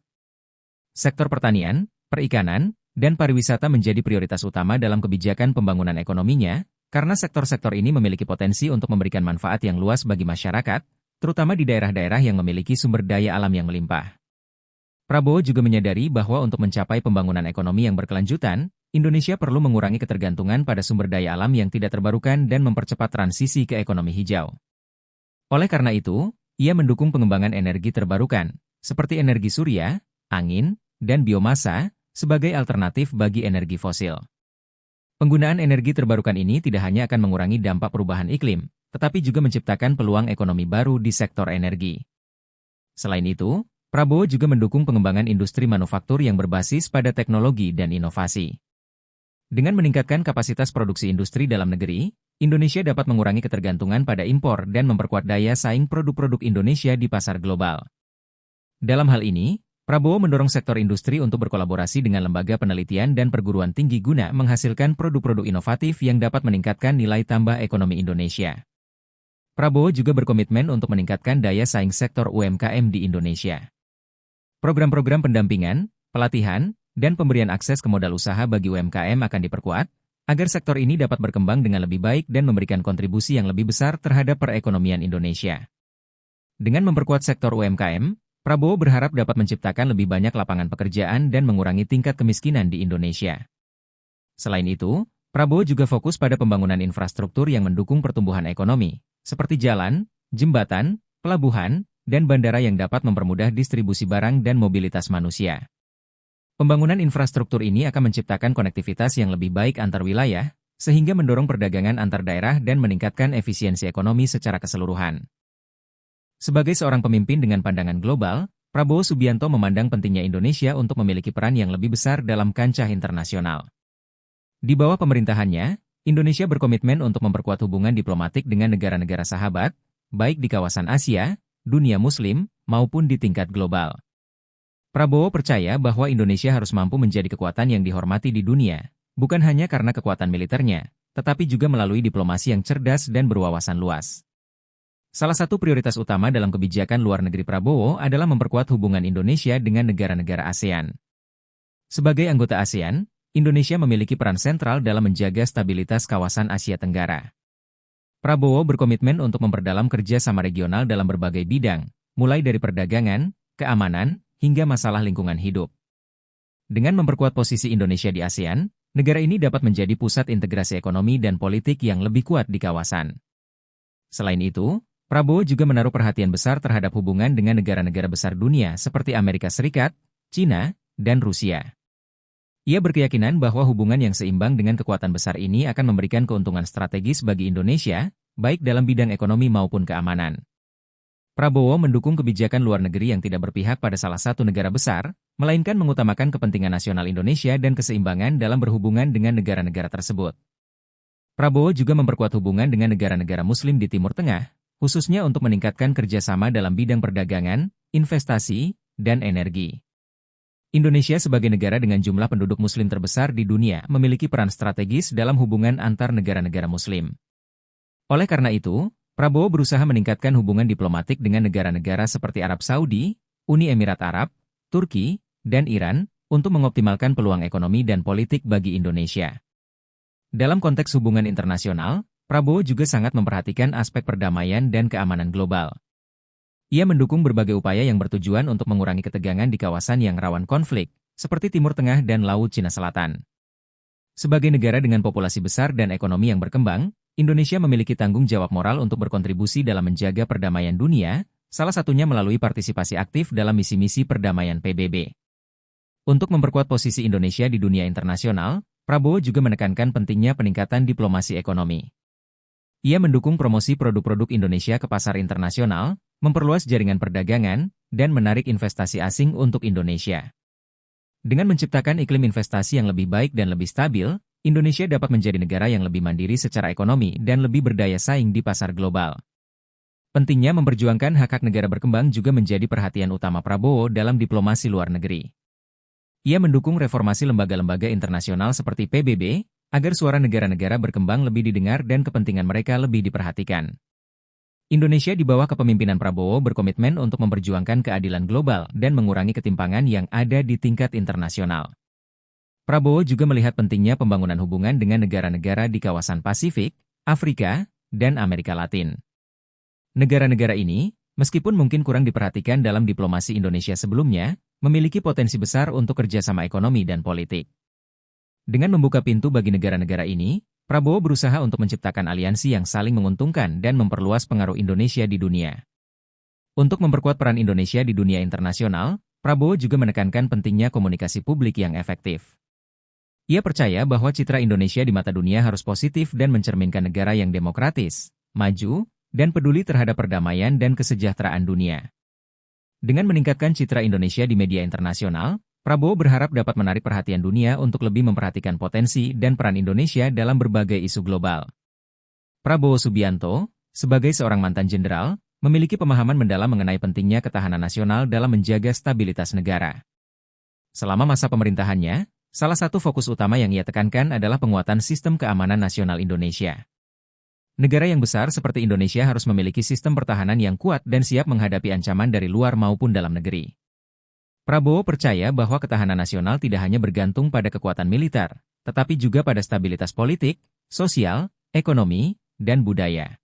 Sektor pertanian, perikanan, dan pariwisata menjadi prioritas utama dalam kebijakan pembangunan ekonominya, karena sektor-sektor ini memiliki potensi untuk memberikan manfaat yang luas bagi masyarakat, terutama di daerah-daerah yang memiliki sumber daya alam yang melimpah. Prabowo juga menyadari bahwa untuk mencapai pembangunan ekonomi yang berkelanjutan, Indonesia perlu mengurangi ketergantungan pada sumber daya alam yang tidak terbarukan dan mempercepat transisi ke ekonomi hijau. Oleh karena itu, ia mendukung pengembangan energi terbarukan, seperti energi surya, angin, dan biomasa, sebagai alternatif bagi energi fosil. Penggunaan energi terbarukan ini tidak hanya akan mengurangi dampak perubahan iklim, tetapi juga menciptakan peluang ekonomi baru di sektor energi. Selain itu, Prabowo juga mendukung pengembangan industri manufaktur yang berbasis pada teknologi dan inovasi. Dengan meningkatkan kapasitas produksi industri dalam negeri, Indonesia dapat mengurangi ketergantungan pada impor dan memperkuat daya saing produk-produk Indonesia di pasar global. Dalam hal ini, Prabowo mendorong sektor industri untuk berkolaborasi dengan lembaga penelitian dan perguruan tinggi guna menghasilkan produk-produk inovatif yang dapat meningkatkan nilai tambah ekonomi Indonesia. Prabowo juga berkomitmen untuk meningkatkan daya saing sektor UMKM di Indonesia. Program-program pendampingan, pelatihan, dan pemberian akses ke modal usaha bagi UMKM akan diperkuat, agar sektor ini dapat berkembang dengan lebih baik dan memberikan kontribusi yang lebih besar terhadap perekonomian Indonesia. Dengan memperkuat sektor UMKM, Prabowo berharap dapat menciptakan lebih banyak lapangan pekerjaan dan mengurangi tingkat kemiskinan di Indonesia. Selain itu, Prabowo juga fokus pada pembangunan infrastruktur yang mendukung pertumbuhan ekonomi, seperti jalan, jembatan, pelabuhan, dan bandara yang dapat mempermudah distribusi barang dan mobilitas manusia. Pembangunan infrastruktur ini akan menciptakan konektivitas yang lebih baik antar wilayah, sehingga mendorong perdagangan antar daerah dan meningkatkan efisiensi ekonomi secara keseluruhan. Sebagai seorang pemimpin dengan pandangan global, Prabowo Subianto memandang pentingnya Indonesia untuk memiliki peran yang lebih besar dalam kancah internasional. Di bawah pemerintahannya, Indonesia berkomitmen untuk memperkuat hubungan diplomatik dengan negara-negara sahabat, baik di kawasan Asia, dunia Muslim, maupun di tingkat global. Prabowo percaya bahwa Indonesia harus mampu menjadi kekuatan yang dihormati di dunia, bukan hanya karena kekuatan militernya, tetapi juga melalui diplomasi yang cerdas dan berwawasan luas. Salah satu prioritas utama dalam kebijakan luar negeri Prabowo adalah memperkuat hubungan Indonesia dengan negara-negara ASEAN. Sebagai anggota ASEAN, Indonesia memiliki peran sentral dalam menjaga stabilitas kawasan Asia Tenggara. Prabowo berkomitmen untuk memperdalam kerjasama regional dalam berbagai bidang, mulai dari perdagangan, keamanan, hingga masalah lingkungan hidup. Dengan memperkuat posisi Indonesia di ASEAN, negara ini dapat menjadi pusat integrasi ekonomi dan politik yang lebih kuat di kawasan. Selain itu, Prabowo juga menaruh perhatian besar terhadap hubungan dengan negara-negara besar dunia seperti Amerika Serikat, China, dan Rusia. Ia berkeyakinan bahwa hubungan yang seimbang dengan kekuatan besar ini akan memberikan keuntungan strategis bagi Indonesia, baik dalam bidang ekonomi maupun keamanan. Prabowo mendukung kebijakan luar negeri yang tidak berpihak pada salah satu negara besar, melainkan mengutamakan kepentingan nasional Indonesia dan keseimbangan dalam berhubungan dengan negara-negara tersebut. Prabowo juga memperkuat hubungan dengan negara-negara Muslim di Timur Tengah, khususnya untuk meningkatkan kerjasama dalam bidang perdagangan, investasi, dan energi. Indonesia sebagai negara dengan jumlah penduduk Muslim terbesar di dunia memiliki peran strategis dalam hubungan antar negara-negara Muslim. Oleh karena itu, Prabowo berusaha meningkatkan hubungan diplomatik dengan negara-negara seperti Arab Saudi, Uni Emirat Arab, Turki, dan Iran untuk mengoptimalkan peluang ekonomi dan politik bagi Indonesia. Dalam konteks hubungan internasional, Prabowo juga sangat memperhatikan aspek perdamaian dan keamanan global. Ia mendukung berbagai upaya yang bertujuan untuk mengurangi ketegangan di kawasan yang rawan konflik, seperti Timur Tengah dan Laut Cina Selatan. Sebagai negara dengan populasi besar dan ekonomi yang berkembang, Indonesia memiliki tanggung jawab moral untuk berkontribusi dalam menjaga perdamaian dunia, salah satunya melalui partisipasi aktif dalam misi-misi perdamaian PBB. Untuk memperkuat posisi Indonesia di dunia internasional, Prabowo juga menekankan pentingnya peningkatan diplomasi ekonomi. Ia mendukung promosi produk-produk Indonesia ke pasar internasional, memperluas jaringan perdagangan, dan menarik investasi asing untuk Indonesia. Dengan menciptakan iklim investasi yang lebih baik dan lebih stabil, Indonesia dapat menjadi negara yang lebih mandiri secara ekonomi dan lebih berdaya saing di pasar global. Pentingnya memperjuangkan hak-hak negara berkembang juga menjadi perhatian utama Prabowo dalam diplomasi luar negeri. Ia mendukung reformasi lembaga-lembaga internasional seperti PBB, agar suara negara-negara berkembang lebih didengar dan kepentingan mereka lebih diperhatikan. Indonesia di bawah kepemimpinan Prabowo berkomitmen untuk memperjuangkan keadilan global dan mengurangi ketimpangan yang ada di tingkat internasional. Prabowo juga melihat pentingnya pembangunan hubungan dengan negara-negara di kawasan Pasifik, Afrika, dan Amerika Latin. Negara-negara ini, meskipun mungkin kurang diperhatikan dalam diplomasi Indonesia sebelumnya, memiliki potensi besar untuk kerjasama ekonomi dan politik. Dengan membuka pintu bagi negara-negara ini, Prabowo berusaha untuk menciptakan aliansi yang saling menguntungkan dan memperluas pengaruh Indonesia di dunia. Untuk memperkuat peran Indonesia di dunia internasional, Prabowo juga menekankan pentingnya komunikasi publik yang efektif. Ia percaya bahwa citra Indonesia di mata dunia harus positif dan mencerminkan negara yang demokratis, maju, dan peduli terhadap perdamaian dan kesejahteraan dunia. Dengan meningkatkan citra Indonesia di media internasional, Prabowo berharap dapat menarik perhatian dunia untuk lebih memperhatikan potensi dan peran Indonesia dalam berbagai isu global. Prabowo Subianto, sebagai seorang mantan jenderal, memiliki pemahaman mendalam mengenai pentingnya ketahanan nasional dalam menjaga stabilitas negara. Selama masa pemerintahannya, salah satu fokus utama yang ia tekankan adalah penguatan sistem keamanan nasional Indonesia. Negara yang besar seperti Indonesia harus memiliki sistem pertahanan yang kuat dan siap menghadapi ancaman dari luar maupun dalam negeri. Prabowo percaya bahwa ketahanan nasional tidak hanya bergantung pada kekuatan militer, tetapi juga pada stabilitas politik, sosial, ekonomi, dan budaya.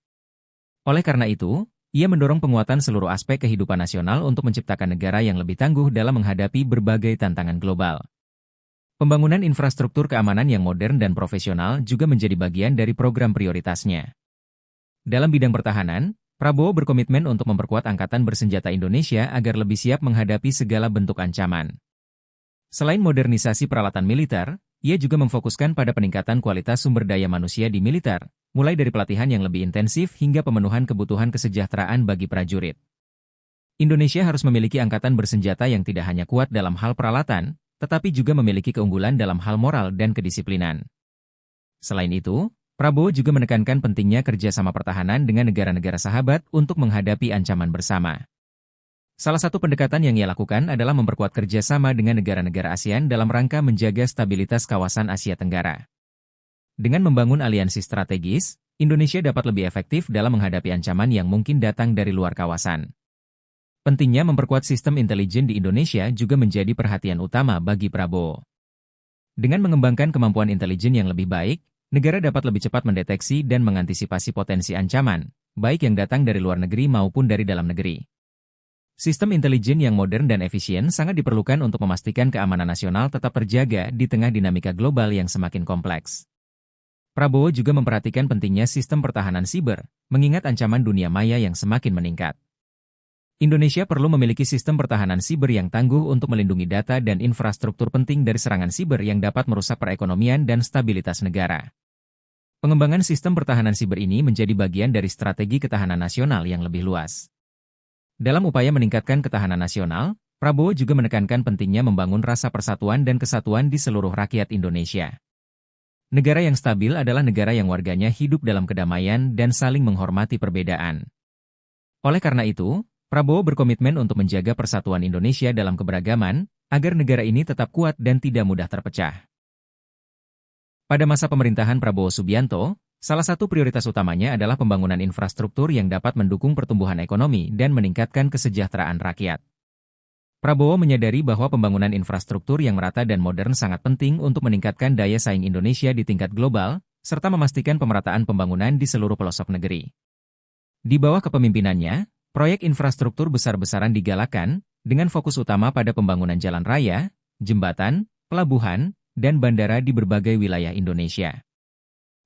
Oleh karena itu, ia mendorong penguatan seluruh aspek kehidupan nasional untuk menciptakan negara yang lebih tangguh dalam menghadapi berbagai tantangan global. Pembangunan infrastruktur keamanan yang modern dan profesional juga menjadi bagian dari program prioritasnya. Dalam bidang pertahanan, Prabowo berkomitmen untuk memperkuat Angkatan Bersenjata Indonesia agar lebih siap menghadapi segala bentuk ancaman. Selain modernisasi peralatan militer, Ia juga memfokuskan pada peningkatan kualitas sumber daya manusia di militer, mulai dari pelatihan yang lebih intensif hingga pemenuhan kebutuhan kesejahteraan bagi prajurit. Indonesia harus memiliki angkatan bersenjata yang tidak hanya kuat dalam hal peralatan, tetapi juga memiliki keunggulan dalam hal moral dan kedisiplinan. Selain itu, Prabowo juga menekankan pentingnya kerjasama pertahanan dengan negara-negara sahabat untuk menghadapi ancaman bersama. Salah satu pendekatan yang ia lakukan adalah memperkuat kerjasama dengan negara-negara ASEAN dalam rangka menjaga stabilitas kawasan Asia Tenggara. Dengan membangun aliansi strategis, Indonesia dapat lebih efektif dalam menghadapi ancaman yang mungkin datang dari luar kawasan. Pentingnya memperkuat sistem intelijen di Indonesia juga menjadi perhatian utama bagi Prabowo. Dengan mengembangkan kemampuan intelijen yang lebih baik, negara dapat lebih cepat mendeteksi dan mengantisipasi potensi ancaman, baik yang datang dari luar negeri maupun dari dalam negeri. Sistem intelijen yang modern dan efisien sangat diperlukan untuk memastikan keamanan nasional tetap terjaga di tengah dinamika global yang semakin kompleks. Prabowo juga memperhatikan pentingnya sistem pertahanan siber, mengingat ancaman dunia maya yang semakin meningkat. Indonesia perlu memiliki sistem pertahanan siber yang tangguh untuk melindungi data dan infrastruktur penting dari serangan siber yang dapat merusak perekonomian dan stabilitas negara. Pengembangan sistem pertahanan siber ini menjadi bagian dari strategi ketahanan nasional yang lebih luas. Dalam upaya meningkatkan ketahanan nasional, Prabowo juga menekankan pentingnya membangun rasa persatuan dan kesatuan di seluruh rakyat Indonesia. Negara yang stabil adalah negara yang warganya hidup dalam kedamaian dan saling menghormati perbedaan. Oleh karena itu, Prabowo berkomitmen untuk menjaga persatuan Indonesia dalam keberagaman, agar negara ini tetap kuat dan tidak mudah terpecah. Pada masa pemerintahan Prabowo Subianto, salah satu prioritas utamanya adalah pembangunan infrastruktur yang dapat mendukung pertumbuhan ekonomi dan meningkatkan kesejahteraan rakyat. Prabowo menyadari bahwa pembangunan infrastruktur yang merata dan modern sangat penting untuk meningkatkan daya saing Indonesia di tingkat global, serta memastikan pemerataan pembangunan di seluruh pelosok negeri. Di bawah kepemimpinannya, proyek infrastruktur besar-besaran digalakan, dengan fokus utama pada pembangunan jalan raya, jembatan, pelabuhan, dan bandara di berbagai wilayah Indonesia.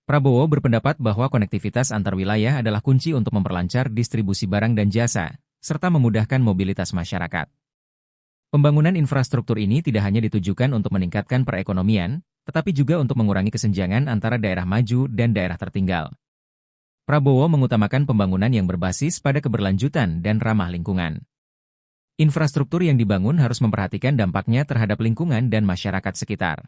Prabowo berpendapat bahwa konektivitas antar wilayah adalah kunci untuk memperlancar distribusi barang dan jasa, serta memudahkan mobilitas masyarakat. Pembangunan infrastruktur ini tidak hanya ditujukan untuk meningkatkan perekonomian, tetapi juga untuk mengurangi kesenjangan antara daerah maju dan daerah tertinggal. Prabowo mengutamakan pembangunan yang berbasis pada keberlanjutan dan ramah lingkungan. Infrastruktur yang dibangun harus memperhatikan dampaknya terhadap lingkungan dan masyarakat sekitar.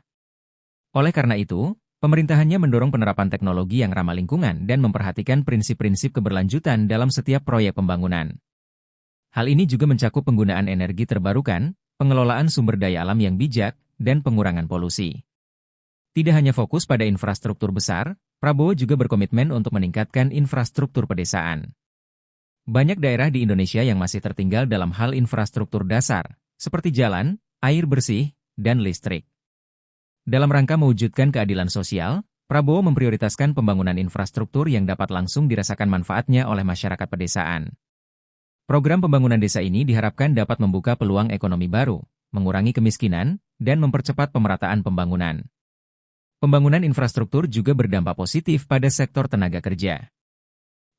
Oleh karena itu, pemerintahannya mendorong penerapan teknologi yang ramah lingkungan dan memperhatikan prinsip-prinsip keberlanjutan dalam setiap proyek pembangunan. Hal ini juga mencakup penggunaan energi terbarukan, pengelolaan sumber daya alam yang bijak, dan pengurangan polusi. Tidak hanya fokus pada infrastruktur besar, Prabowo juga berkomitmen untuk meningkatkan infrastruktur pedesaan. Banyak daerah di Indonesia yang masih tertinggal dalam hal infrastruktur dasar, seperti jalan, air bersih, dan listrik. Dalam rangka mewujudkan keadilan sosial, Prabowo memprioritaskan pembangunan infrastruktur yang dapat langsung dirasakan manfaatnya oleh masyarakat pedesaan. Program pembangunan desa ini diharapkan dapat membuka peluang ekonomi baru, mengurangi kemiskinan, dan mempercepat pemerataan pembangunan. Pembangunan infrastruktur juga berdampak positif pada sektor tenaga kerja.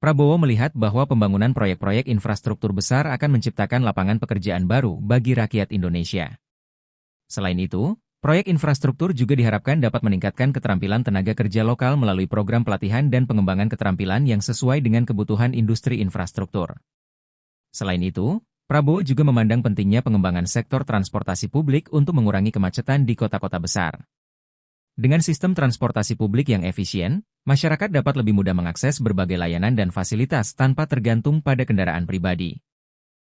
Prabowo melihat bahwa pembangunan proyek-proyek infrastruktur besar akan menciptakan lapangan pekerjaan baru bagi rakyat Indonesia. Selain itu, proyek infrastruktur juga diharapkan dapat meningkatkan keterampilan tenaga kerja lokal melalui program pelatihan dan pengembangan keterampilan yang sesuai dengan kebutuhan industri infrastruktur. Selain itu, Prabowo juga memandang pentingnya pengembangan sektor transportasi publik untuk mengurangi kemacetan di kota-kota besar. Dengan sistem transportasi publik yang efisien, masyarakat dapat lebih mudah mengakses berbagai layanan dan fasilitas tanpa tergantung pada kendaraan pribadi.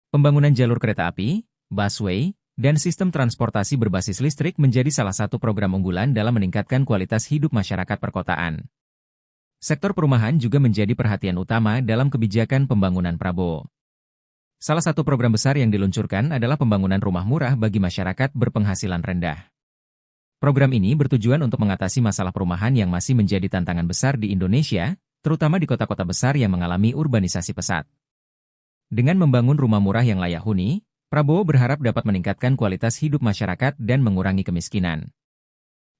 Pembangunan jalur kereta api, busway, dan sistem transportasi berbasis listrik menjadi salah satu program unggulan dalam meningkatkan kualitas hidup masyarakat perkotaan. Sektor perumahan juga menjadi perhatian utama dalam kebijakan pembangunan Prabowo. Salah satu program besar yang diluncurkan adalah pembangunan rumah murah bagi masyarakat berpenghasilan rendah. Program ini bertujuan untuk mengatasi masalah perumahan yang masih menjadi tantangan besar di Indonesia, terutama di kota-kota besar yang mengalami urbanisasi pesat. Dengan membangun rumah murah yang layak huni, Prabowo berharap dapat meningkatkan kualitas hidup masyarakat dan mengurangi kemiskinan.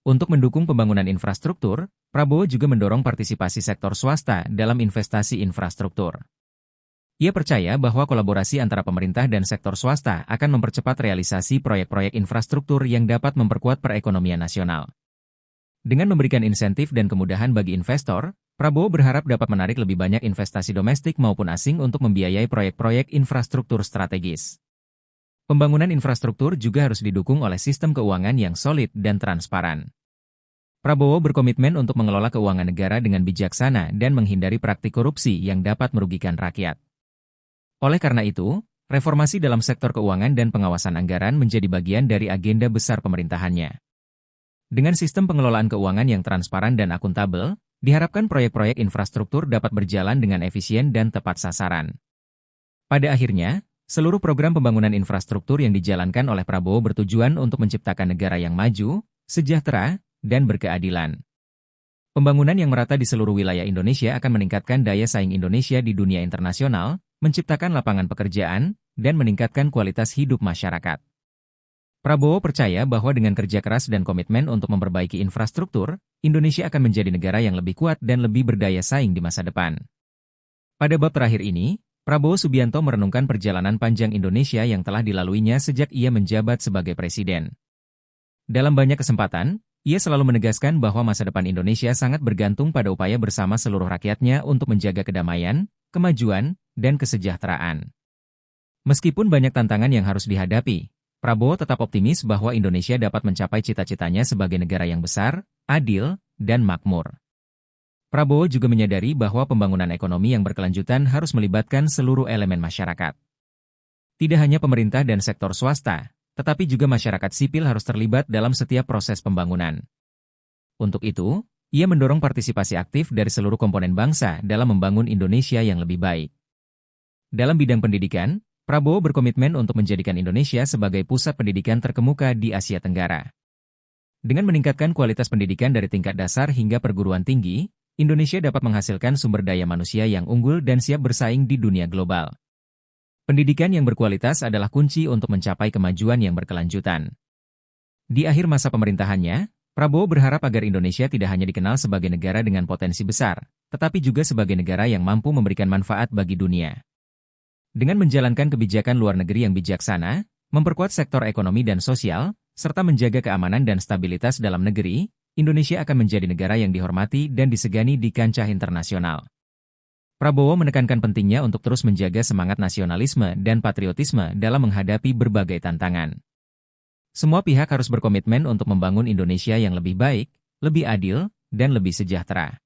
Untuk mendukung pembangunan infrastruktur, Prabowo juga mendorong partisipasi sektor swasta dalam investasi infrastruktur. Ia percaya bahwa kolaborasi antara pemerintah dan sektor swasta akan mempercepat realisasi proyek-proyek infrastruktur yang dapat memperkuat perekonomian nasional. Dengan memberikan insentif dan kemudahan bagi investor, Prabowo berharap dapat menarik lebih banyak investasi domestik maupun asing untuk membiayai proyek-proyek infrastruktur strategis. Pembangunan infrastruktur juga harus didukung oleh sistem keuangan yang solid dan transparan. Prabowo berkomitmen untuk mengelola keuangan negara dengan bijaksana dan menghindari praktik korupsi yang dapat merugikan rakyat. Oleh karena itu, reformasi dalam sektor keuangan dan pengawasan anggaran menjadi bagian dari agenda besar pemerintahannya. Dengan sistem pengelolaan keuangan yang transparan dan akuntabel, diharapkan proyek-proyek infrastruktur dapat berjalan dengan efisien dan tepat sasaran. Pada akhirnya, seluruh program pembangunan infrastruktur yang dijalankan oleh Prabowo bertujuan untuk menciptakan negara yang maju, sejahtera, dan berkeadilan. Pembangunan yang merata di seluruh wilayah Indonesia akan meningkatkan daya saing Indonesia di dunia internasional, menciptakan lapangan pekerjaan, dan meningkatkan kualitas hidup masyarakat. Prabowo percaya bahwa dengan kerja keras dan komitmen untuk memperbaiki infrastruktur, Indonesia akan menjadi negara yang lebih kuat dan lebih berdaya saing di masa depan. Pada bab terakhir ini, Prabowo Subianto merenungkan perjalanan panjang Indonesia yang telah dilaluinya sejak ia menjabat sebagai presiden. Dalam banyak kesempatan, ia selalu menegaskan bahwa masa depan Indonesia sangat bergantung pada upaya bersama seluruh rakyatnya untuk menjaga kedamaian, kemajuan, dan kesejahteraan. Meskipun banyak tantangan yang harus dihadapi, Prabowo tetap optimis bahwa Indonesia dapat mencapai cita-citanya sebagai negara yang besar, adil, dan makmur. Prabowo juga menyadari bahwa pembangunan ekonomi yang berkelanjutan harus melibatkan seluruh elemen masyarakat. Tidak hanya pemerintah dan sektor swasta, tetapi juga masyarakat sipil harus terlibat dalam setiap proses pembangunan. Untuk itu, ia mendorong partisipasi aktif dari seluruh komponen bangsa dalam membangun Indonesia yang lebih baik. Dalam bidang pendidikan, Prabowo berkomitmen untuk menjadikan Indonesia sebagai pusat pendidikan terkemuka di Asia Tenggara. Dengan meningkatkan kualitas pendidikan dari tingkat dasar hingga perguruan tinggi, Indonesia dapat menghasilkan sumber daya manusia yang unggul dan siap bersaing di dunia global. Pendidikan yang berkualitas adalah kunci untuk mencapai kemajuan yang berkelanjutan. Di akhir masa pemerintahannya, Prabowo berharap agar Indonesia tidak hanya dikenal sebagai negara dengan potensi besar, tetapi juga sebagai negara yang mampu memberikan manfaat bagi dunia. Dengan menjalankan kebijakan luar negeri yang bijaksana, memperkuat sektor ekonomi dan sosial, serta menjaga keamanan dan stabilitas dalam negeri, Indonesia akan menjadi negara yang dihormati dan disegani di kancah internasional. Prabowo menekankan pentingnya untuk terus menjaga semangat nasionalisme dan patriotisme dalam menghadapi berbagai tantangan. Semua pihak harus berkomitmen untuk membangun Indonesia yang lebih baik, lebih adil, dan lebih sejahtera.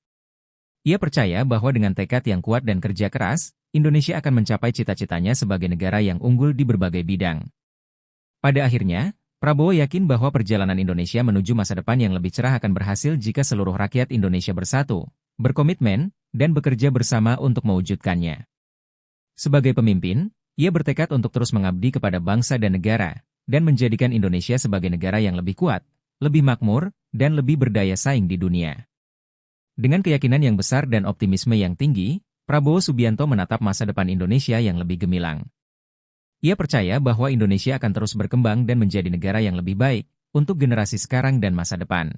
Ia percaya bahwa dengan tekad yang kuat dan kerja keras, Indonesia akan mencapai cita-citanya sebagai negara yang unggul di berbagai bidang. Pada akhirnya, Prabowo yakin bahwa perjalanan Indonesia menuju masa depan yang lebih cerah akan berhasil jika seluruh rakyat Indonesia bersatu, berkomitmen, dan bekerja bersama untuk mewujudkannya. Sebagai pemimpin, ia bertekad untuk terus mengabdi kepada bangsa dan negara, dan menjadikan Indonesia sebagai negara yang lebih kuat, lebih makmur, dan lebih berdaya saing di dunia. Dengan keyakinan yang besar dan optimisme yang tinggi, Prabowo Subianto menatap masa depan Indonesia yang lebih gemilang. Ia percaya bahwa Indonesia akan terus berkembang dan menjadi negara yang lebih baik untuk generasi sekarang dan masa depan.